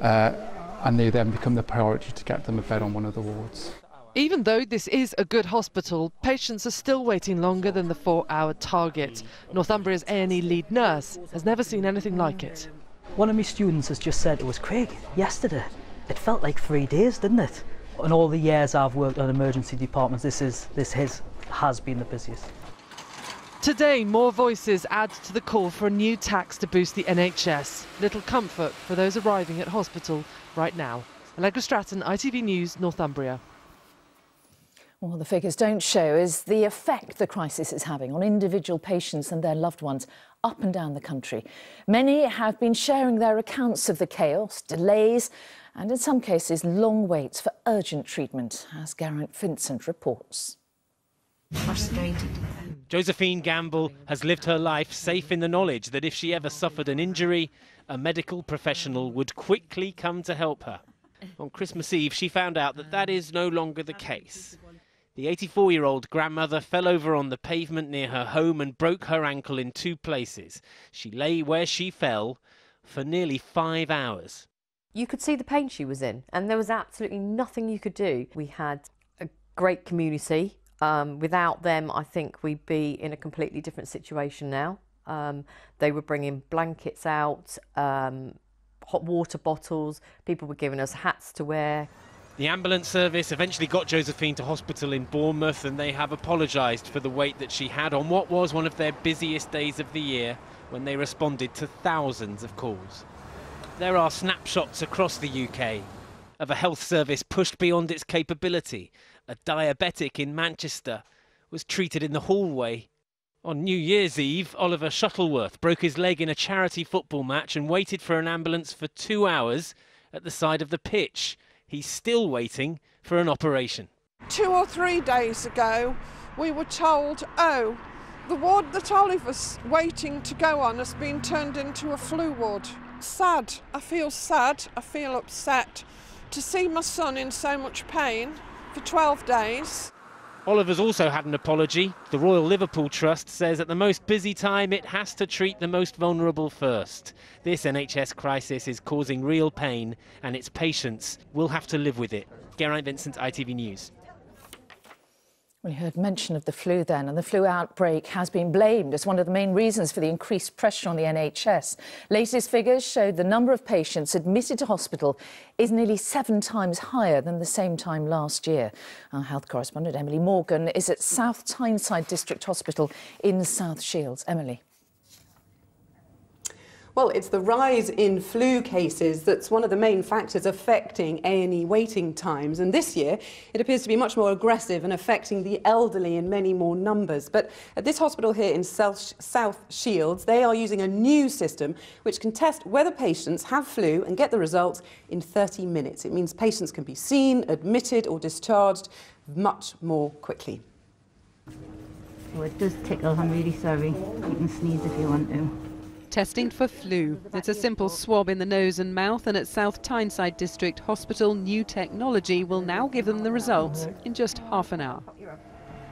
[SPEAKER 1] And they then become the priority to get them a bed on one of the wards.
[SPEAKER 25] Even though this is a good hospital, patients are still waiting longer than the 4-hour target. Northumbria's A&E lead nurse has never seen anything like it.
[SPEAKER 2] One of my students has just said to us, Craig, yesterday, it felt like 3 days, didn't it? In all the years I've worked on emergency departments, this has been the busiest.
[SPEAKER 25] Today, more voices add to the call for a new tax to boost the NHS. Little comfort for those arriving at hospital right now. Allegra Stratton, ITV News, Northumbria.
[SPEAKER 24] What the figures don't show is the effect the crisis is having on individual patients and their loved ones up and down the country. Many have been sharing their accounts of the chaos, delays and in some cases long waits for urgent treatment, as Geraint Vincent reports.
[SPEAKER 3] Frustrated. Josephine Gamble has lived her life safe in the knowledge that if she ever suffered an injury, a medical professional would quickly come to help her. On Christmas Eve, she found out that that is no longer the case. The 84-year-old grandmother fell over on the pavement near her home and broke her ankle in 2 places. She lay where she fell for nearly 5 hours.
[SPEAKER 4] You could see the pain she was in, and there was absolutely nothing you could do. We had a great community. Without them, I think we'd be in a completely different situation now. They were bringing blankets out, hot water bottles, people were giving us hats to wear.
[SPEAKER 3] The ambulance service eventually got Josephine to hospital in Bournemouth, and they have apologised for the wait that she had on what was one of their busiest days of the year, when they responded to thousands of calls. There are snapshots across the UK of a health service pushed beyond its capability. A diabetic in Manchester was treated in the hallway. On New Year's Eve, Oliver Shuttleworth broke his leg in a charity football match and waited for an ambulance for 2 hours at the side of the pitch. He's still waiting for an operation.
[SPEAKER 5] 2 or 3 days ago, we were told, oh, the ward that Oliver's waiting to go on has been turned into a flu ward. Sad. I feel upset to see my son in so much pain for 12 days.
[SPEAKER 3] Oliver's also had an apology. The Royal Liverpool Trust says at the most busy time it has to treat the most vulnerable first. This NHS crisis is causing real pain and its patients will have to live with it. Geraint Vincent, ITV News.
[SPEAKER 24] We heard mention of the flu then, and the flu outbreak has been blamed as one of the main reasons for the increased pressure on the NHS. Latest figures showed the number of patients admitted to hospital is nearly 7 times higher than the same time last year. Our health correspondent Emily Morgan is at South Tyneside District Hospital in South Shields. Emily.
[SPEAKER 6] Well, it's the rise in flu cases that's one of the main factors affecting A&E waiting times. And this year, it appears to be much more aggressive and affecting the elderly in many more numbers. But at this hospital here in South Shields, they are using a new system which can test whether patients have flu and get the results in 30 minutes. It means patients can be seen, admitted or discharged much more quickly.
[SPEAKER 27] Oh, it does tickle. I'm really sorry. You can sneeze if you want to.
[SPEAKER 7] testing for flu. It's a simple swab in the nose and mouth, and at South Tyneside District Hospital, new technology will now give them the results in just half an hour.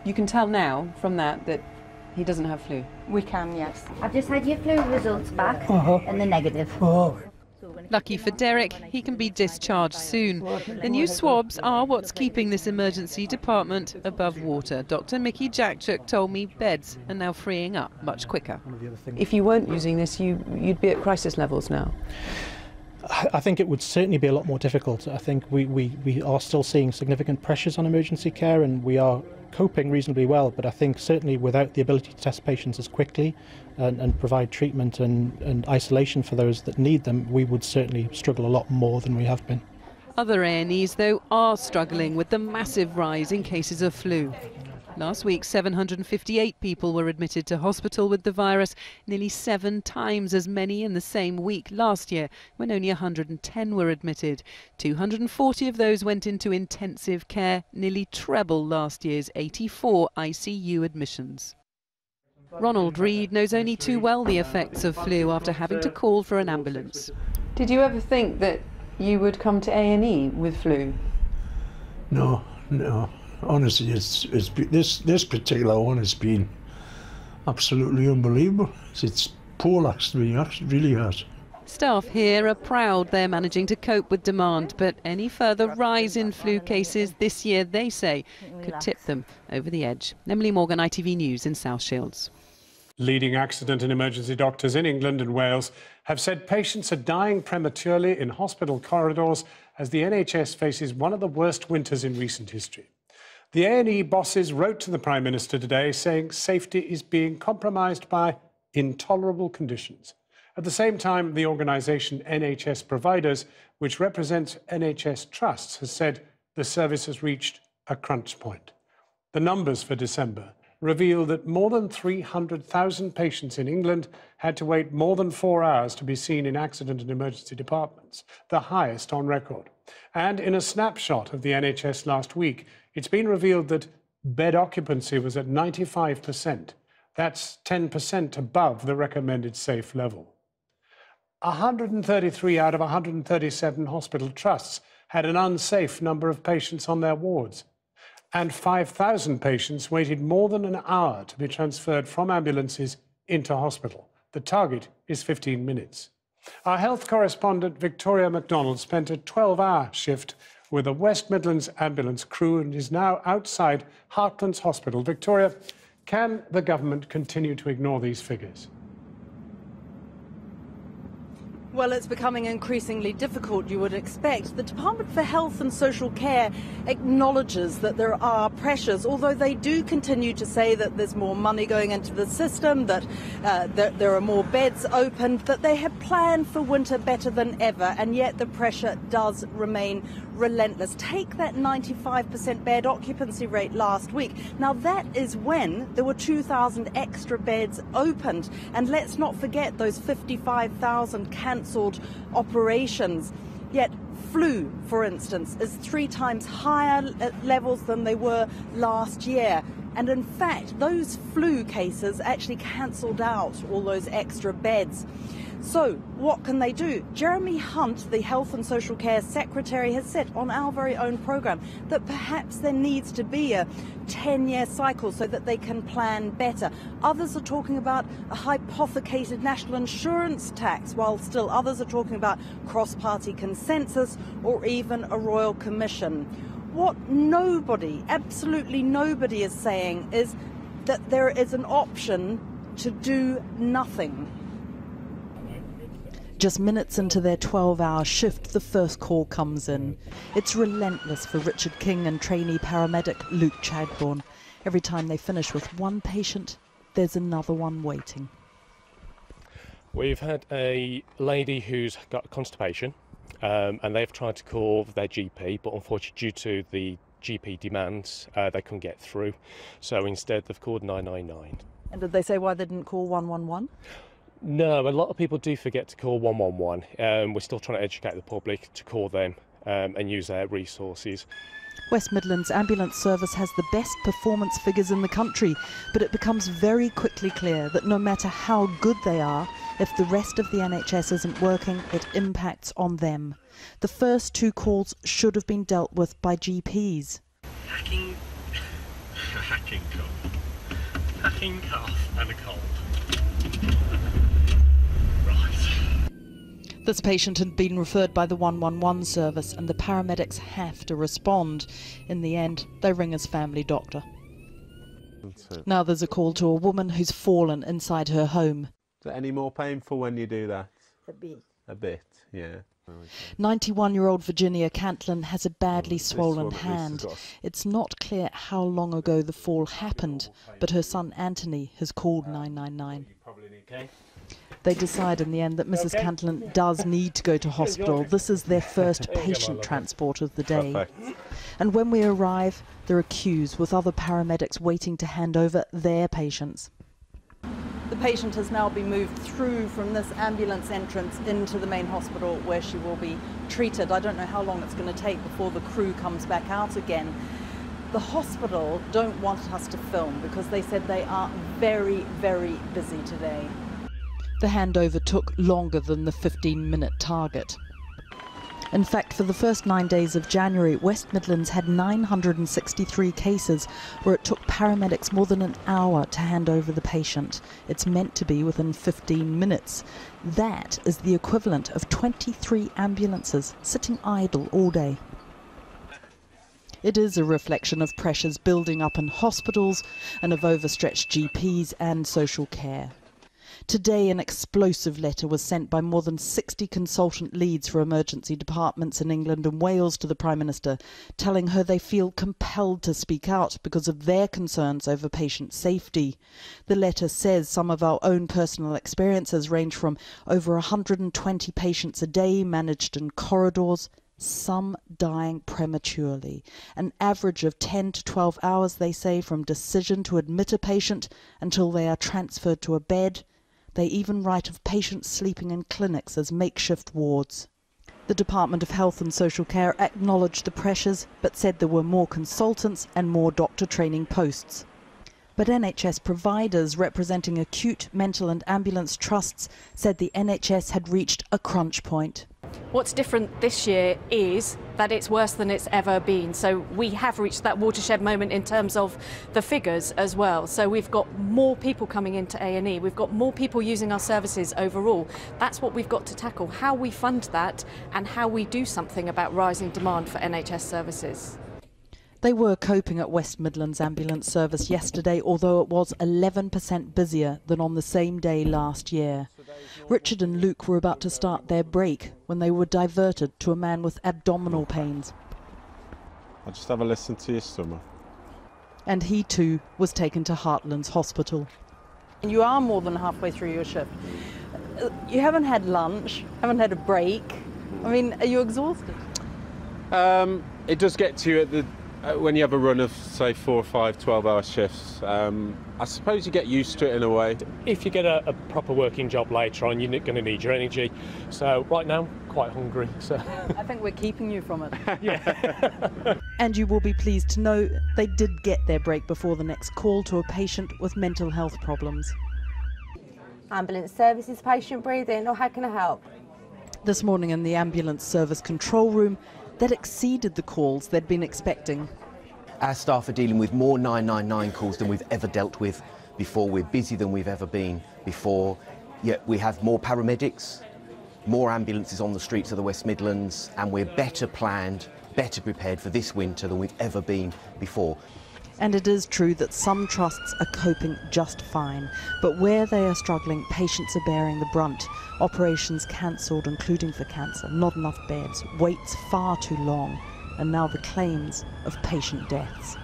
[SPEAKER 9] You can tell now from that he doesn't have flu.
[SPEAKER 11] We can, yes. I've just had your flu results back and they're negative.
[SPEAKER 7] Lucky for Derek, he can be discharged soon. The new swabs are what's keeping this emergency department above water. Dr. Mickey Jackchuk told me beds are now freeing up much quicker.
[SPEAKER 9] If you weren't using this, you'd be at crisis levels now.
[SPEAKER 12] I think it would certainly be a lot more difficult. I think we are still seeing significant pressures on emergency care, and we are coping reasonably well, but I think certainly without the ability to test patients as quickly and provide treatment and isolation for those that need them, we would certainly struggle a lot more than we have been.
[SPEAKER 7] Other A&Es, though, are struggling with the massive rise in cases of flu. Last week, 758 people were admitted to hospital with the virus, nearly 7 times as many in the same week last year, when only 110 were admitted. 240 of those went into intensive care, nearly treble last year's 84 ICU admissions. Ronald Reed knows only too well the effects of flu after having to call for an ambulance.
[SPEAKER 9] Did you ever think that you would come to A&E with flu?
[SPEAKER 13] No. Honestly, this particular one has been absolutely unbelievable. It's poor last 3 years, it really has.
[SPEAKER 7] Staff here are proud they're managing to cope with demand, but any further rise in flu cases this year, they say, could tip them over the edge. Emily Morgan, ITV News in South Shields.
[SPEAKER 15] Leading accident and emergency doctors in England and Wales have said patients are dying prematurely in hospital corridors as the NHS faces one of the worst winters in recent history. The A&E bosses wrote to the Prime Minister today saying safety is being compromised by intolerable conditions. At the same time, the organisation NHS Providers, which represents NHS trusts, has said the service has reached a crunch point. The numbers for December reveal that more than 300,000 patients in England had to wait more than 4 hours to be seen in accident and emergency departments, the highest on record. And in a snapshot of the NHS last week, it's been revealed that bed occupancy was at 95%. That's 10% above the recommended safe level. 133 out of 137 hospital trusts had an unsafe number of patients on their wards. And 5,000 patients waited more than an hour to be transferred from ambulances into hospital. The target is 15 minutes. Our health correspondent Victoria MacDonald spent a 12-hour shift with a West Midlands ambulance crew and is now outside Heartlands Hospital. Victoria, can the government continue to ignore these figures?
[SPEAKER 27] Well, it's becoming increasingly difficult, you would expect. The Department for Health and Social Care acknowledges that there are pressures, although they do continue to say that there's more money going into the system, that there are more beds opened, that they have planned for winter better than ever, and yet the pressure does remain relentless. Take that 95% bed occupancy rate last week. Now, that is when there were 2,000 extra beds opened. And let's not forget those 55,000 cancelled operations. Yet flu, for instance, is 3 times higher at levels than they were last year. And in fact, those flu cases actually cancelled out all those extra beds. So what can they do? Jeremy Hunt, the Health and Social Care Secretary, has said on our very own programme that perhaps there needs to be a 10-year cycle so that they can plan better. Others are talking about a hypothecated national insurance tax, while still others are talking about cross-party consensus or even a royal commission. What nobody, absolutely nobody, is saying is that there is an option to do nothing.
[SPEAKER 28] Just minutes into their 12-hour shift, the first call comes in. It's relentless for Richard King and trainee paramedic Luke Chadbourne. Every time they finish with one patient, there's another one waiting.
[SPEAKER 29] We've had a lady who's got constipation, and they've tried to call their GP, but unfortunately due to the GP demands, they couldn't get through. So instead they've called 999.
[SPEAKER 28] And did they say why they didn't call 111?
[SPEAKER 29] No, a lot of people do forget to call 111. We're still trying to educate the public to call them and use their resources.
[SPEAKER 28] West Midlands Ambulance Service has the best performance figures in the country, but it becomes very quickly clear that no matter how good they are, If the rest of the NHS isn't working, it impacts on them. The first 2 calls should have been dealt with by GPs.
[SPEAKER 29] Hacking cough and a cold.
[SPEAKER 28] This patient had been referred by the 111 service and the paramedics have to respond. In the end, they ring his family doctor. Now there's a call to a woman who's fallen inside her home.
[SPEAKER 8] Is it any more painful when you do that?
[SPEAKER 10] A bit.
[SPEAKER 8] A bit, yeah.
[SPEAKER 28] 91-year-old Virginia Cantlin has a badly swollen hand. It's not clear how long ago the fall happened, but her son Anthony has called 999. They decide in the end that Mrs. Cantlin does need to go to hospital. This is their first patient transport of the day.
[SPEAKER 8] Perfect.
[SPEAKER 28] And when we arrive, there are queues with other paramedics waiting to hand over their patients.
[SPEAKER 27] The patient has now been moved through from this ambulance entrance into the main hospital where she will be treated. I don't know how long it's going to take before the crew comes back out again. The hospital don't want us to film because they said they are very, very busy today.
[SPEAKER 28] The handover took longer than the 15-minute target. In fact, for the first 9 days of January, West Midlands had 963 cases where it took paramedics more than an hour to hand over the patient. It's meant to be within 15 minutes. That is the equivalent of 23 ambulances sitting idle all day. It is a reflection of pressures building up in hospitals and of overstretched GPs and social care. Today, an explosive letter was sent by more than 60 consultant leads for emergency departments in England and Wales to the Prime Minister, telling her they feel compelled to speak out because of their concerns over patient safety. The letter says some of our own personal experiences range from over 120 patients a day managed in corridors, some dying prematurely. An average of 10 to 12 hours, they say, from decision to admit a patient until they are transferred to a bed. They even write of patients sleeping in clinics as makeshift wards. The Department of Health and Social Care acknowledged the pressures, but said there were more consultants and more doctor training posts. But NHS providers representing acute, mental and ambulance trusts said the NHS had reached a crunch point.
[SPEAKER 14] What's different this year is that it's worse than it's ever been. So we have reached that watershed moment in terms of the figures as well. So we've got more people coming into A&E. We've got more people using our services overall. That's what we've got to tackle, how we fund that and how we do something about rising demand for NHS services.
[SPEAKER 28] They were coping at West Midlands Ambulance Service yesterday, although it was 11% busier than on the same day last year. Richard and Luke were about to start their break when they were diverted to a man with abdominal pains.
[SPEAKER 8] I'll just have a listen to your stomach.
[SPEAKER 28] And he too was taken to Heartlands Hospital.
[SPEAKER 27] You are more than halfway through your shift. You haven't had lunch, haven't had a break. I mean, are you exhausted?
[SPEAKER 8] It does get to you at the when you have a run of, say, 4 or 5 12-hour shifts. I suppose you get used to it in a way.
[SPEAKER 29] If you get a proper working job later on, you're not going to need your energy. So right now, quite hungry. So
[SPEAKER 27] I think we're keeping you from it.
[SPEAKER 29] Yeah.
[SPEAKER 28] And you will be pleased to know they did get their break before the next call to a patient with mental health problems.
[SPEAKER 17] Ambulance services, patient breathing, or how can I help?
[SPEAKER 28] This morning in the ambulance service control room, that exceeded the calls they'd been expecting.
[SPEAKER 18] Our staff are dealing with more 999 calls than we've ever dealt with before. We're busier than we've ever been before. Yet we have more paramedics, more ambulances on the streets of the West Midlands, and we're better planned, better prepared for this winter than we've ever been before.
[SPEAKER 28] And it is true that some trusts are coping just fine, but where they are struggling, patients are bearing the brunt. Operations cancelled, including for cancer, not enough beds, waits far too long, and now the claims of patient deaths.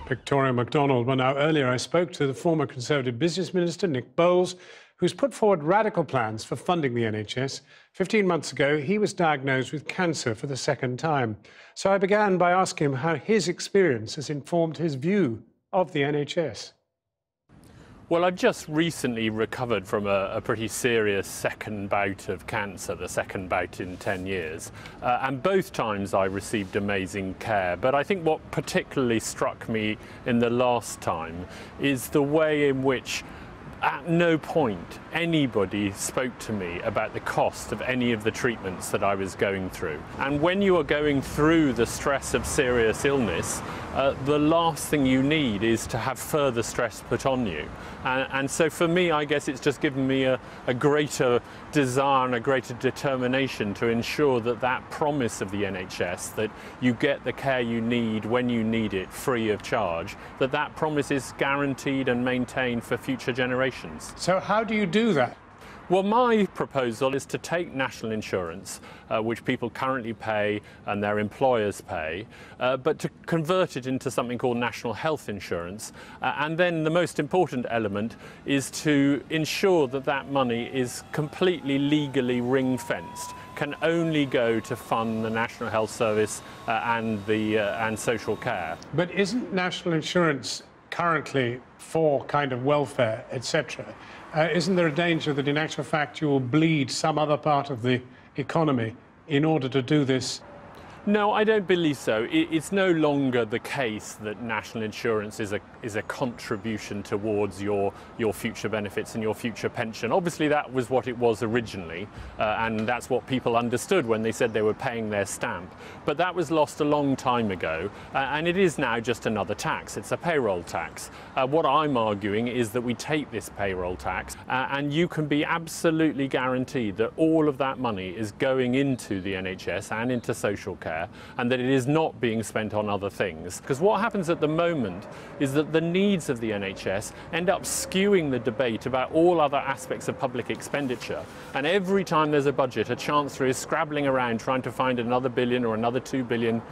[SPEAKER 15] Victoria MacDonald. Well, now earlier I spoke to the former Conservative Business Minister, Nick Bowles, who's put forward radical plans for funding the NHS. 15 months ago, he was diagnosed with cancer for the second time. So I began by asking him how his experience has informed his view of the NHS.
[SPEAKER 19] Well, I've just recently recovered from a pretty serious second bout of cancer, the second bout in 10 years. And both times I received amazing care. But I think what particularly struck me in the last time is the way in which at no point anybody spoke to me about the cost of any of the treatments that I was going through. And when you are going through the stress of serious illness, the last thing you need is to have further stress put on you. And so for me, I guess it's just given me a greater desire and a greater determination to ensure that that promise of the NHS, that you get the care you need when you need it free of charge, that promise is guaranteed and maintained for future generations.
[SPEAKER 15] So how do you do that?
[SPEAKER 19] Well, my proposal is to take national insurance, which people currently pay and their employers pay, but to convert it into something called national health insurance. And then the most important element is to ensure that that money is completely legally ring-fenced, can only go to fund the National Health Service and social care.
[SPEAKER 15] But isn't national insurance currently for kind of welfare, etc.? Isn't there a danger that in actual fact you will bleed some other part of the economy in order to do this?
[SPEAKER 19] No, I don't believe so. It's no longer the case that national insurance is a contribution towards your future benefits and your future pension. Obviously, that was what it was originally, and that's what people understood when they said they were paying their stamp. But that was lost a long time ago, and it is now just another tax. It's a payroll tax. What I'm arguing is that we take this payroll tax, and you can be absolutely guaranteed that all of that money is going into the NHS and into social care, and that it is not being spent on other things. Because what happens at the moment is that the needs of the NHS end up skewing the debate about all other aspects of public expenditure. And every time there's a budget, a Chancellor is scrabbling around trying to find another billion or another 2 billion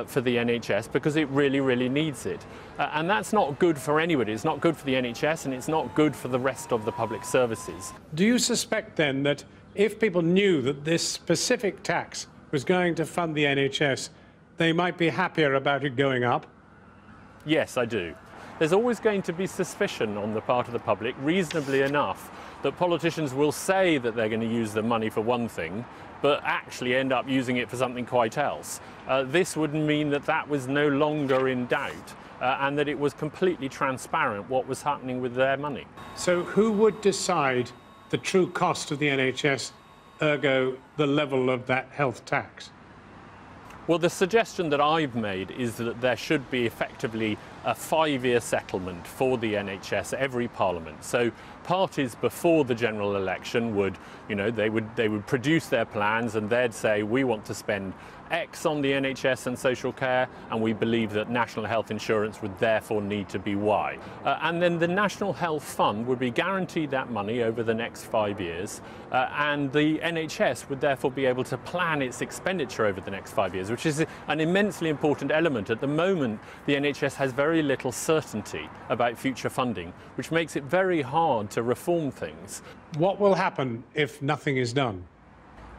[SPEAKER 19] for the NHS because it really, really needs it. And that's not good for anybody. It's not good for the NHS, and it's not good for the rest of the public services.
[SPEAKER 15] Do you suspect then that if people knew that this specific tax was going to fund the NHS, they might be happier about it going up?
[SPEAKER 19] Yes, I do. There's always going to be suspicion on the part of the public, reasonably enough, that politicians will say that they're going to use the money for one thing, but actually end up using it for something quite else. This would mean that that was no longer in doubt, and that it was completely transparent what was happening with their money.
[SPEAKER 15] So who would decide the true cost of the NHS, ergo the level of that health tax?
[SPEAKER 19] Well, the suggestion that I've made is that there should be effectively a 5-year settlement for the NHS at every Parliament. So parties before the general election would, they would produce their plans, and they'd say, we want to spend X on the NHS and social care, and we believe that national health insurance would therefore need to be Y. And then the National Health Fund would be guaranteed that money over the next 5 years, and the NHS would therefore be able to plan its expenditure over the next 5 years, which is an immensely important element. At the moment, the NHS has very little certainty about future funding, which makes it very hard to reform things.
[SPEAKER 15] What will happen if nothing is done?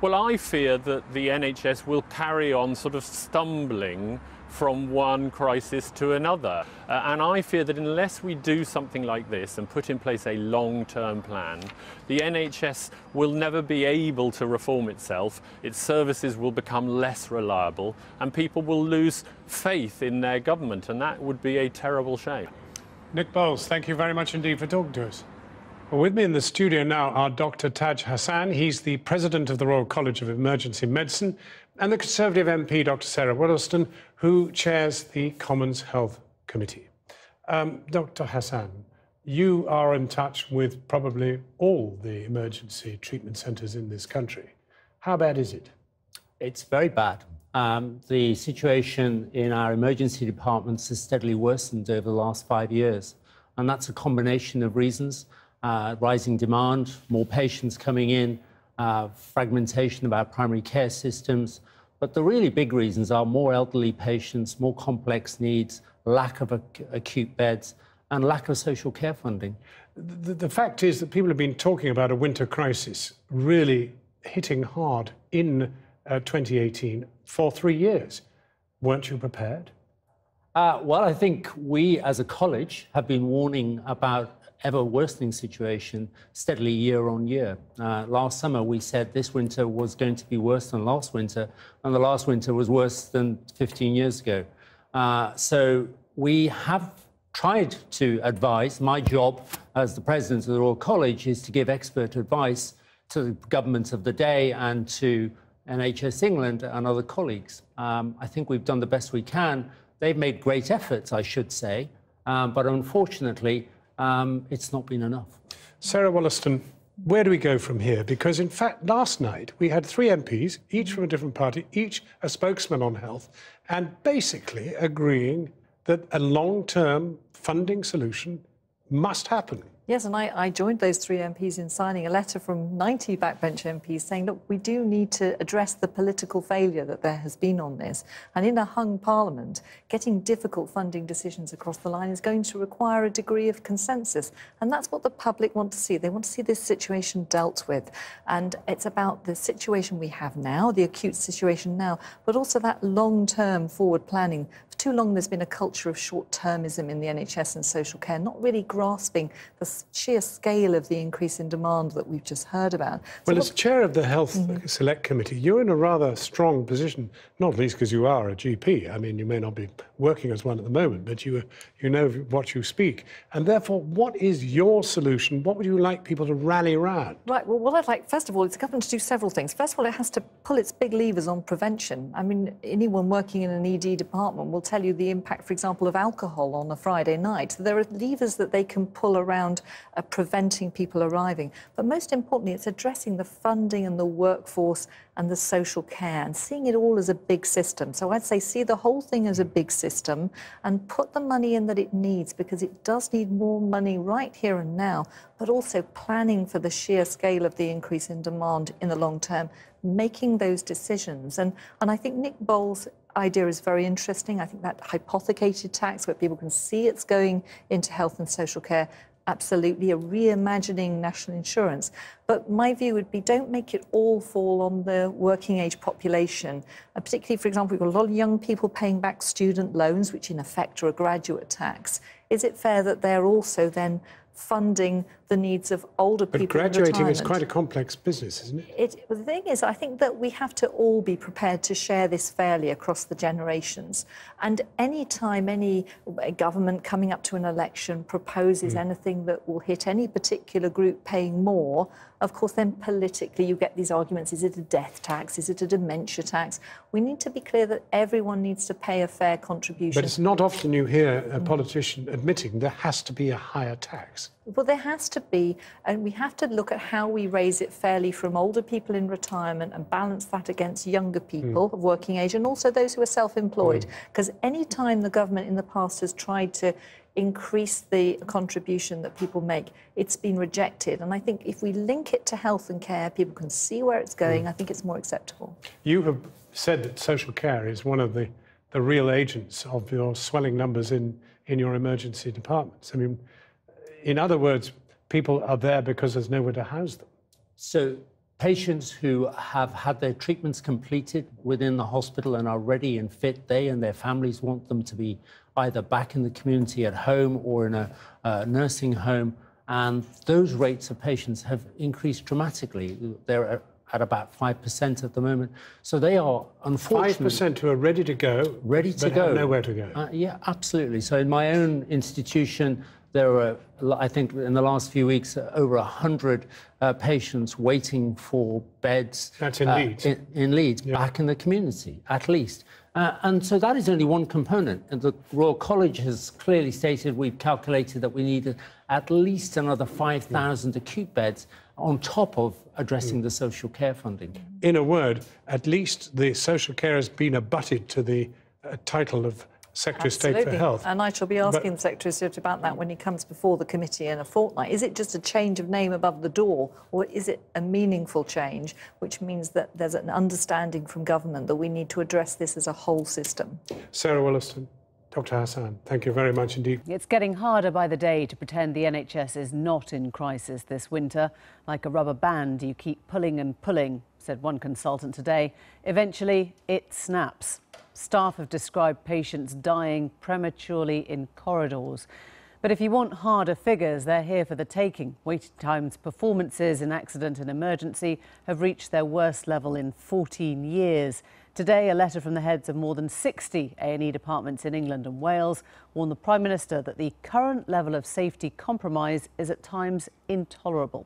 [SPEAKER 19] Well, I fear that the NHS will carry on sort of stumbling from one crisis to another. And I fear that unless we do something like this and put in place a long-term plan, the NHS will never be able to reform itself, its services will become less reliable, and people will lose faith in their government, and that would be a terrible shame.
[SPEAKER 15] Nick Bowles, thank you very much indeed for talking to us. Well, with me in the studio now are Dr. Taj Hassan. He's the President of the Royal College of Emergency Medicine, and the Conservative MP, Dr. Sarah Whittleston, who chairs the Commons Health Committee. Dr. Hassan, you are in touch with probably all the emergency treatment centres in this country. How bad is it?
[SPEAKER 1] It's very bad. The situation in our emergency departments has steadily worsened over the last 5 years, and that's a combination of reasons. Rising demand, more patients coming in, fragmentation of our primary care systems. But the really big reasons are more elderly patients, more complex needs, lack of acute beds, and lack of social care funding.
[SPEAKER 15] The fact is that people have been talking about a winter crisis really hitting hard in 2018 for 3 years. Weren't you prepared?
[SPEAKER 1] Well, I think we as a college have been warning about ever worsening situation steadily year on year. Last summer we said this winter was going to be worse than last winter, and the last winter was worse than 15 years ago. So we have tried to advise. My job as the president of the Royal College is to give expert advice to the government of the day and to NHS England and other colleagues. I think we've done the best we can. They've made great efforts, I should say, but unfortunately, it's not been enough.
[SPEAKER 15] Sarah Wollaston, where do we go from here? Because, in fact, last night we had 3 MPs, each from a different party, each a spokesman on health, and basically agreeing that a long-term funding solution must happen.
[SPEAKER 2] Yes, and I joined those 3 MPs in signing a letter from 90 backbench MPs saying, look, we do need to address the political failure that there has been on this. And in a hung parliament, getting difficult funding decisions across the line is going to require a degree of consensus. And that's what the public want to see. They want to see this situation dealt with. And it's about the situation we have now, the acute situation now, but also that long-term forward planning. For too long, there's been a culture of short-termism in the NHS and social care, not really grasping the sheer scale of the increase in demand that we've just heard about.
[SPEAKER 15] Well, as chair of the Health Select Committee, you're in a rather strong position, not least because you are a GP. I mean, you may not be working as one at the moment, but you know what you speak. And therefore, what is your solution? What would you like people to rally around?
[SPEAKER 2] Right, well, what I'd like, first of all, is the government to do several things. First of all, it has to pull its big levers on prevention. I mean, anyone working in an ED department will tell you the impact, for example, of alcohol on a Friday night. There are levers that they can pull around preventing people arriving. But most importantly, it's addressing the funding and the workforce and the social care and seeing it all as a big system. So I'd say see the whole thing as a big system and put the money in that it needs, because it does need more money right here and now, but also planning for the sheer scale of the increase in demand in the long term, making those decisions. And I think Nick Bowles' idea is very interesting. I think that hypothecated tax where people can see it's going into health and social care, absolutely, a reimagining national insurance. But my view would be don't make it all fall on the working age population. Particularly, for example, we've got a lot of young people paying back student loans, which in effect are a graduate tax. Is it fair that they're also then funding the needs of older people?
[SPEAKER 15] But graduating is quite a complex business, isn't it?
[SPEAKER 2] The thing is, I think that we have to all be prepared to share this fairly across the generations. And any time any government coming up to an election proposes anything that will hit any particular group paying more, of course, then politically you get these arguments. Is it a death tax? Is it a dementia tax? We need to be clear that everyone needs to pay a fair contribution.
[SPEAKER 15] But it's not often you hear a politician admitting there has to be a higher tax.
[SPEAKER 2] Well, there has to be, and we have to look at how we raise it fairly from older people in retirement and balance that against younger people of working age and also those who are self-employed. Because any time the government in the past has tried to increase the contribution that people make, it's been rejected. And I think if we link it to health and care, people can see where it's going, I think it's more acceptable.
[SPEAKER 15] You have said that social care is one of the real agents of your swelling numbers in your emergency departments. I mean, in other words, people are there because there's nowhere to house them.
[SPEAKER 1] So patients who have had their treatments completed within the hospital and are ready and fit, they and their families want them to be either back in the community at home or in a nursing home. And those rates of patients have increased dramatically. They're at about 5% at the moment. So they are, unfortunately...
[SPEAKER 15] 5% who are ready to go, but have nowhere to go.
[SPEAKER 1] Yeah, absolutely. So in my own institution, there are, I think, in the last few weeks, over 100 patients waiting for beds.
[SPEAKER 15] That's in Leeds.
[SPEAKER 1] In Leeds, back in the community, at least. And so that is only one component. And the Royal College has clearly stated, we've calculated that we need at least another 5,000 acute beds on top of addressing the social care funding.
[SPEAKER 15] In a word, at least the social care has been abutted to the title of Secretary of State for Health.
[SPEAKER 2] And I shall be asking the Secretary of State about that when he comes before the committee in a fortnight. Is it just a change of name above the door, or is it a meaningful change, which means that there's an understanding from government that we need to address this as a whole system?
[SPEAKER 15] Sarah Wollaston, Dr. Hassan, thank you very much indeed.
[SPEAKER 10] It's getting harder by the day to pretend the NHS is not in crisis this winter. Like a rubber band, you keep pulling and pulling, said one consultant today. Eventually, it snaps. Staff have described patients dying prematurely in corridors. But if you want harder figures, they're here for the taking. Waiting times, performances in accident and emergency have reached their worst level in 14 years. Today, a letter from the heads of more than 60 A&E departments in England and Wales warned the Prime Minister that the current level of safety compromise is at times intolerable.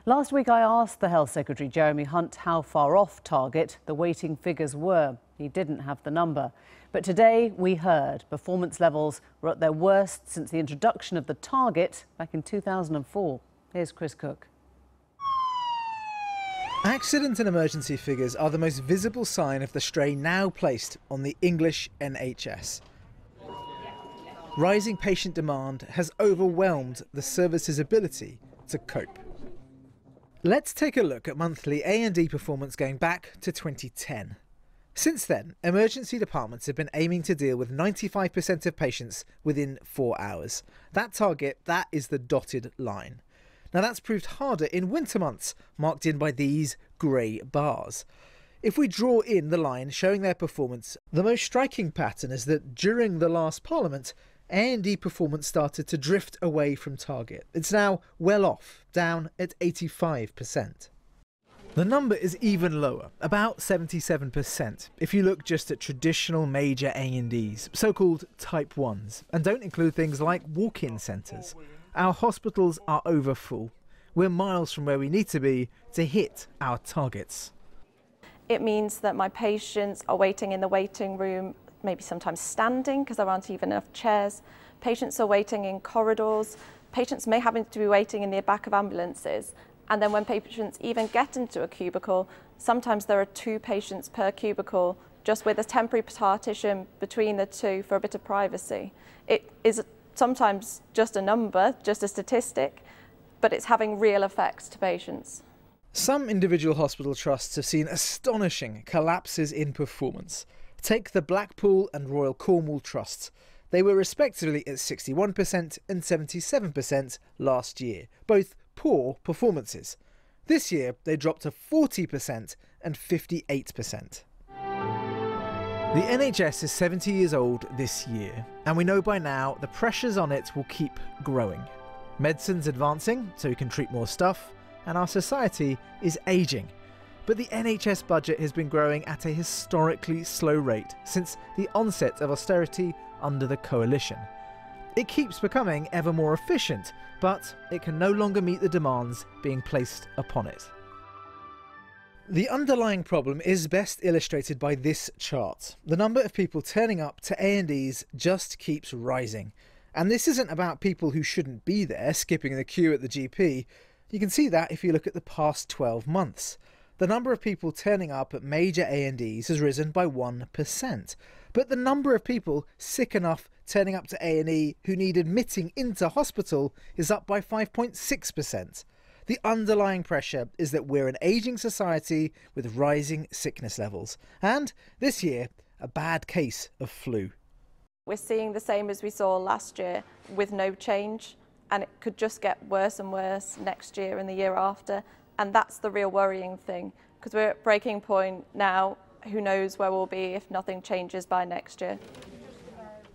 [SPEAKER 10] Last week, I asked the Health Secretary, Jeremy Hunt, how far off target the waiting figures were. He didn't have the number. But today, we heard performance levels were at their worst since the introduction of the target back in 2004. Here's Chris Cook.
[SPEAKER 4] Accident and emergency figures are the most visible sign of the strain now placed on the English NHS. Rising patient demand has overwhelmed the service's ability to cope. Let's take a look at monthly A&E performance going back to 2010. Since then, emergency departments have been aiming to deal with 95% of patients within 4 hours. That target, that is the dotted line. Now that's proved harder in winter months, marked in by these grey bars. If we draw in the line showing their performance, the most striking pattern is that during the last Parliament, A&E performance started to drift away from target. It's now well off, down at 85%. The number is even lower, about 77%, if you look just at traditional major A&Es, so-called Type 1s, and don't include things like walk-in centres. Our hospitals are overfull. We're miles from where we need to be to hit our targets.
[SPEAKER 5] It means that my patients are waiting in the waiting room, maybe sometimes standing because there aren't even enough chairs. Patients are waiting in corridors. Patients may happen to be waiting in the back of ambulances. And then when patients even get into a cubicle, sometimes there are 2 patients per cubicle, just with a temporary partition between the 2 for a bit of privacy. It is sometimes just a number, just a statistic, but it's having real effects to patients.
[SPEAKER 4] Some individual hospital trusts have seen astonishing collapses in performance. Take the Blackpool and Royal Cornwall trusts. They were respectively at 61% and 77% last year, both poor performances. This year they dropped to 40% and 58%. The NHS is 70 years old this year, and we know by now the pressures on it will keep growing. Medicine's advancing, so we can treat more stuff, and our society is ageing. But the NHS budget has been growing at a historically slow rate since the onset of austerity under the coalition. It keeps becoming ever more efficient, but it can no longer meet the demands being placed upon it. The underlying problem is best illustrated by this chart. The number of people turning up to A&Es just keeps rising. And this isn't about people who shouldn't be there, skipping the queue at the GP. You can see that if you look at the past 12 months. The number of people turning up at major A&Es has risen by 1%. But the number of people sick enough turning up to A&E who need admitting into hospital is up by 5.6%. The underlying pressure is that we're an ageing society with rising sickness levels. And this year, a bad case of flu.
[SPEAKER 5] We're seeing the same as we saw last year with no change, and it could just get worse and worse next year and the year after. And that's the real worrying thing, because we're at breaking point now. Who knows where we'll be if nothing changes by next year.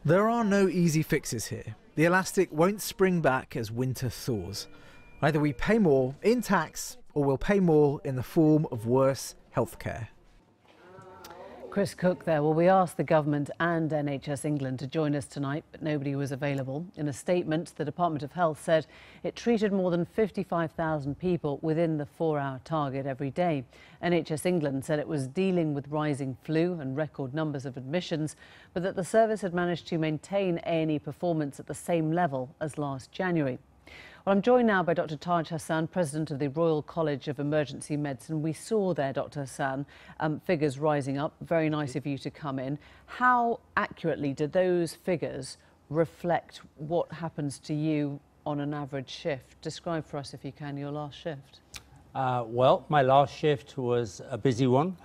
[SPEAKER 4] There are no easy fixes here. The elastic won't spring back as winter thaws. Either we pay more in tax or we'll pay more in the form of worse healthcare.
[SPEAKER 10] Chris Cook there. Well, we asked the government and NHS England to join us tonight, but nobody was available. In a statement, the Department of Health said it treated more than 55,000 people within the 4-hour target every day. NHS England said it was dealing with rising flu and record numbers of admissions, but that the service had managed to maintain A&E performance at the same level as last January. Well, I'm joined now by Dr. Taj Hassan, President of the Royal College of Emergency Medicine. We saw there, Dr. Hassan, figures rising up. Very nice of you to come in. How accurately do those figures reflect what happens to you on an average shift? Describe for us, if you can, your last shift.
[SPEAKER 1] Well, my last shift was a busy one.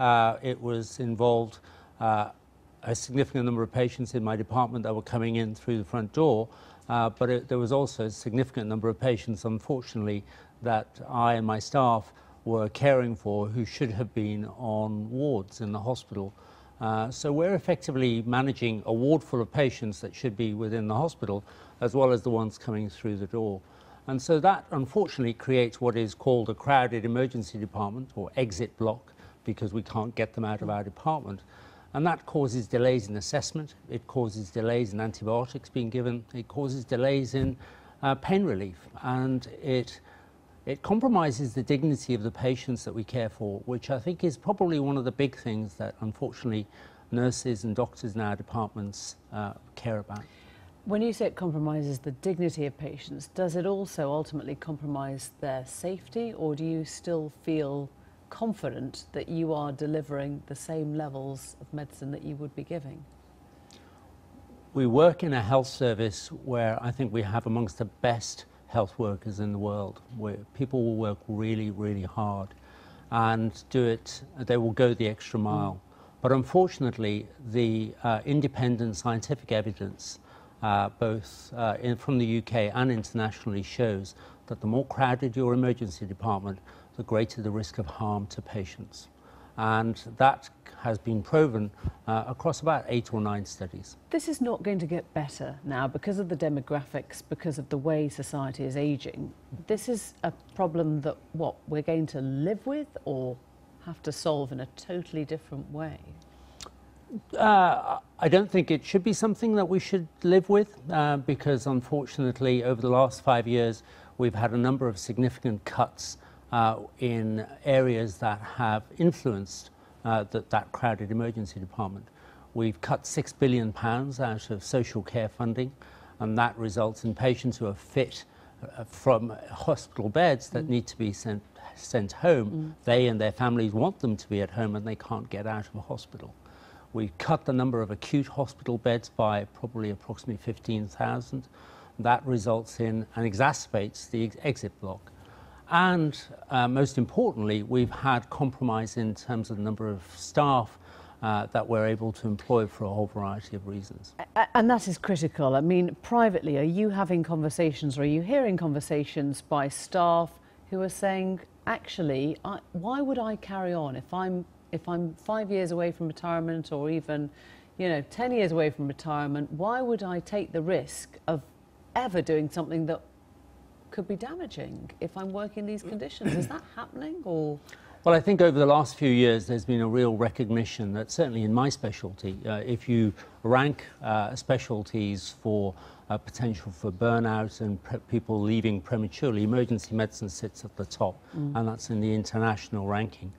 [SPEAKER 1] It was involved a significant number of patients in my department that were coming in through the front door. But there was also a significant number of patients, unfortunately, that I and my staff were caring for who should have been on wards in the hospital. So we're effectively managing a ward full of patients that should be within the hospital, as well as the ones coming through the door. And so that, unfortunately, creates what is called a crowded emergency department, or exit block, because we can't get them out of our department. And that causes delays in assessment, it causes delays in antibiotics being given, it causes delays in pain relief, and it compromises the dignity of the patients that we care for, which I think is probably one of the big things that unfortunately nurses and doctors in our departments care about.
[SPEAKER 10] When you say it compromises the dignity of patients, does it also ultimately compromise their safety, or do you still feel confident that you are delivering the same levels of medicine that you would be giving?
[SPEAKER 1] We work in a health service where I think we have amongst the best health workers in the world, where people will work really, really hard and they will go the extra mile. But unfortunately, the independent scientific evidence, both from the UK and internationally, shows that the more crowded your emergency department, the greater the risk of harm to patients. And that has been proven across about 8 or 9 studies.
[SPEAKER 10] This is not going to get better now because of the demographics, because of the way society is ageing. This is a problem that, what, we're going to live with or have to solve in a totally different way?
[SPEAKER 1] I don't think it should be something that we should live with because unfortunately over the last 5 years we've had a number of significant cuts in areas that have influenced that crowded emergency department. We've cut £6 billion out of social care funding, and that results in patients who are fit from hospital beds that need to be sent home. They and their families want them to be at home and they can't get out of a hospital. We've cut the number of acute hospital beds by probably approximately 15,000. That results in and exacerbates the exit block. And most importantly, we've had compromise in terms of the number of staff that we're able to employ for a whole variety of reasons.
[SPEAKER 10] And that is critical. I mean, privately, are you having conversations, or are you hearing conversations by staff who are saying, actually, why would I carry on if I'm 5 years away from retirement, or even, 10 years away from retirement? Why would I take the risk of ever doing something that could be damaging if I'm working these conditions? Is that happening, or?
[SPEAKER 1] Well, I think over the last few years there's been a real recognition that certainly in my specialty, if you rank specialties for potential for burnout and people leaving prematurely, emergency medicine sits at the top, and that's in the international ranking.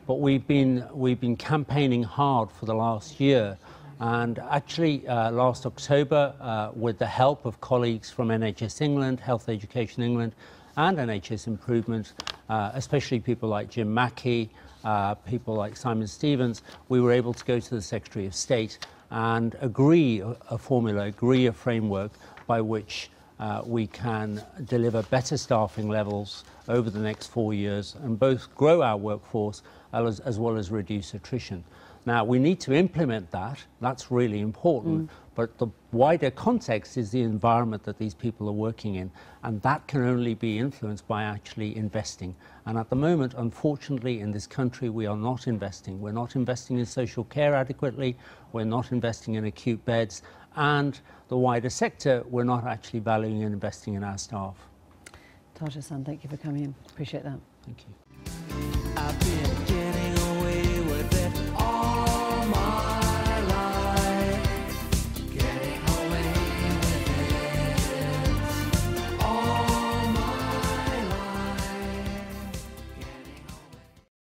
[SPEAKER 1] But we've been campaigning hard for the last year, and actually last October, with the help of colleagues from NHS England, Health Education England, and NHS Improvement, especially people like Jim Mackey, people like Simon Stevens, we were able to go to the Secretary of State and agree a formula, agree a framework by which we can deliver better staffing levels over the next 4 years and both grow our workforce as well as reduce attrition. Now, we need to implement that. That's really important. But the wider context is the environment that these people are working in, and that can only be influenced by actually investing. And at the moment, unfortunately, in this country, we are not investing. We're not investing in social care adequately. We're not investing in acute beds. And the wider sector, we're not actually valuing and investing in our staff.
[SPEAKER 10] Taj Hassan, thank you for coming in. Appreciate that.
[SPEAKER 1] Thank you.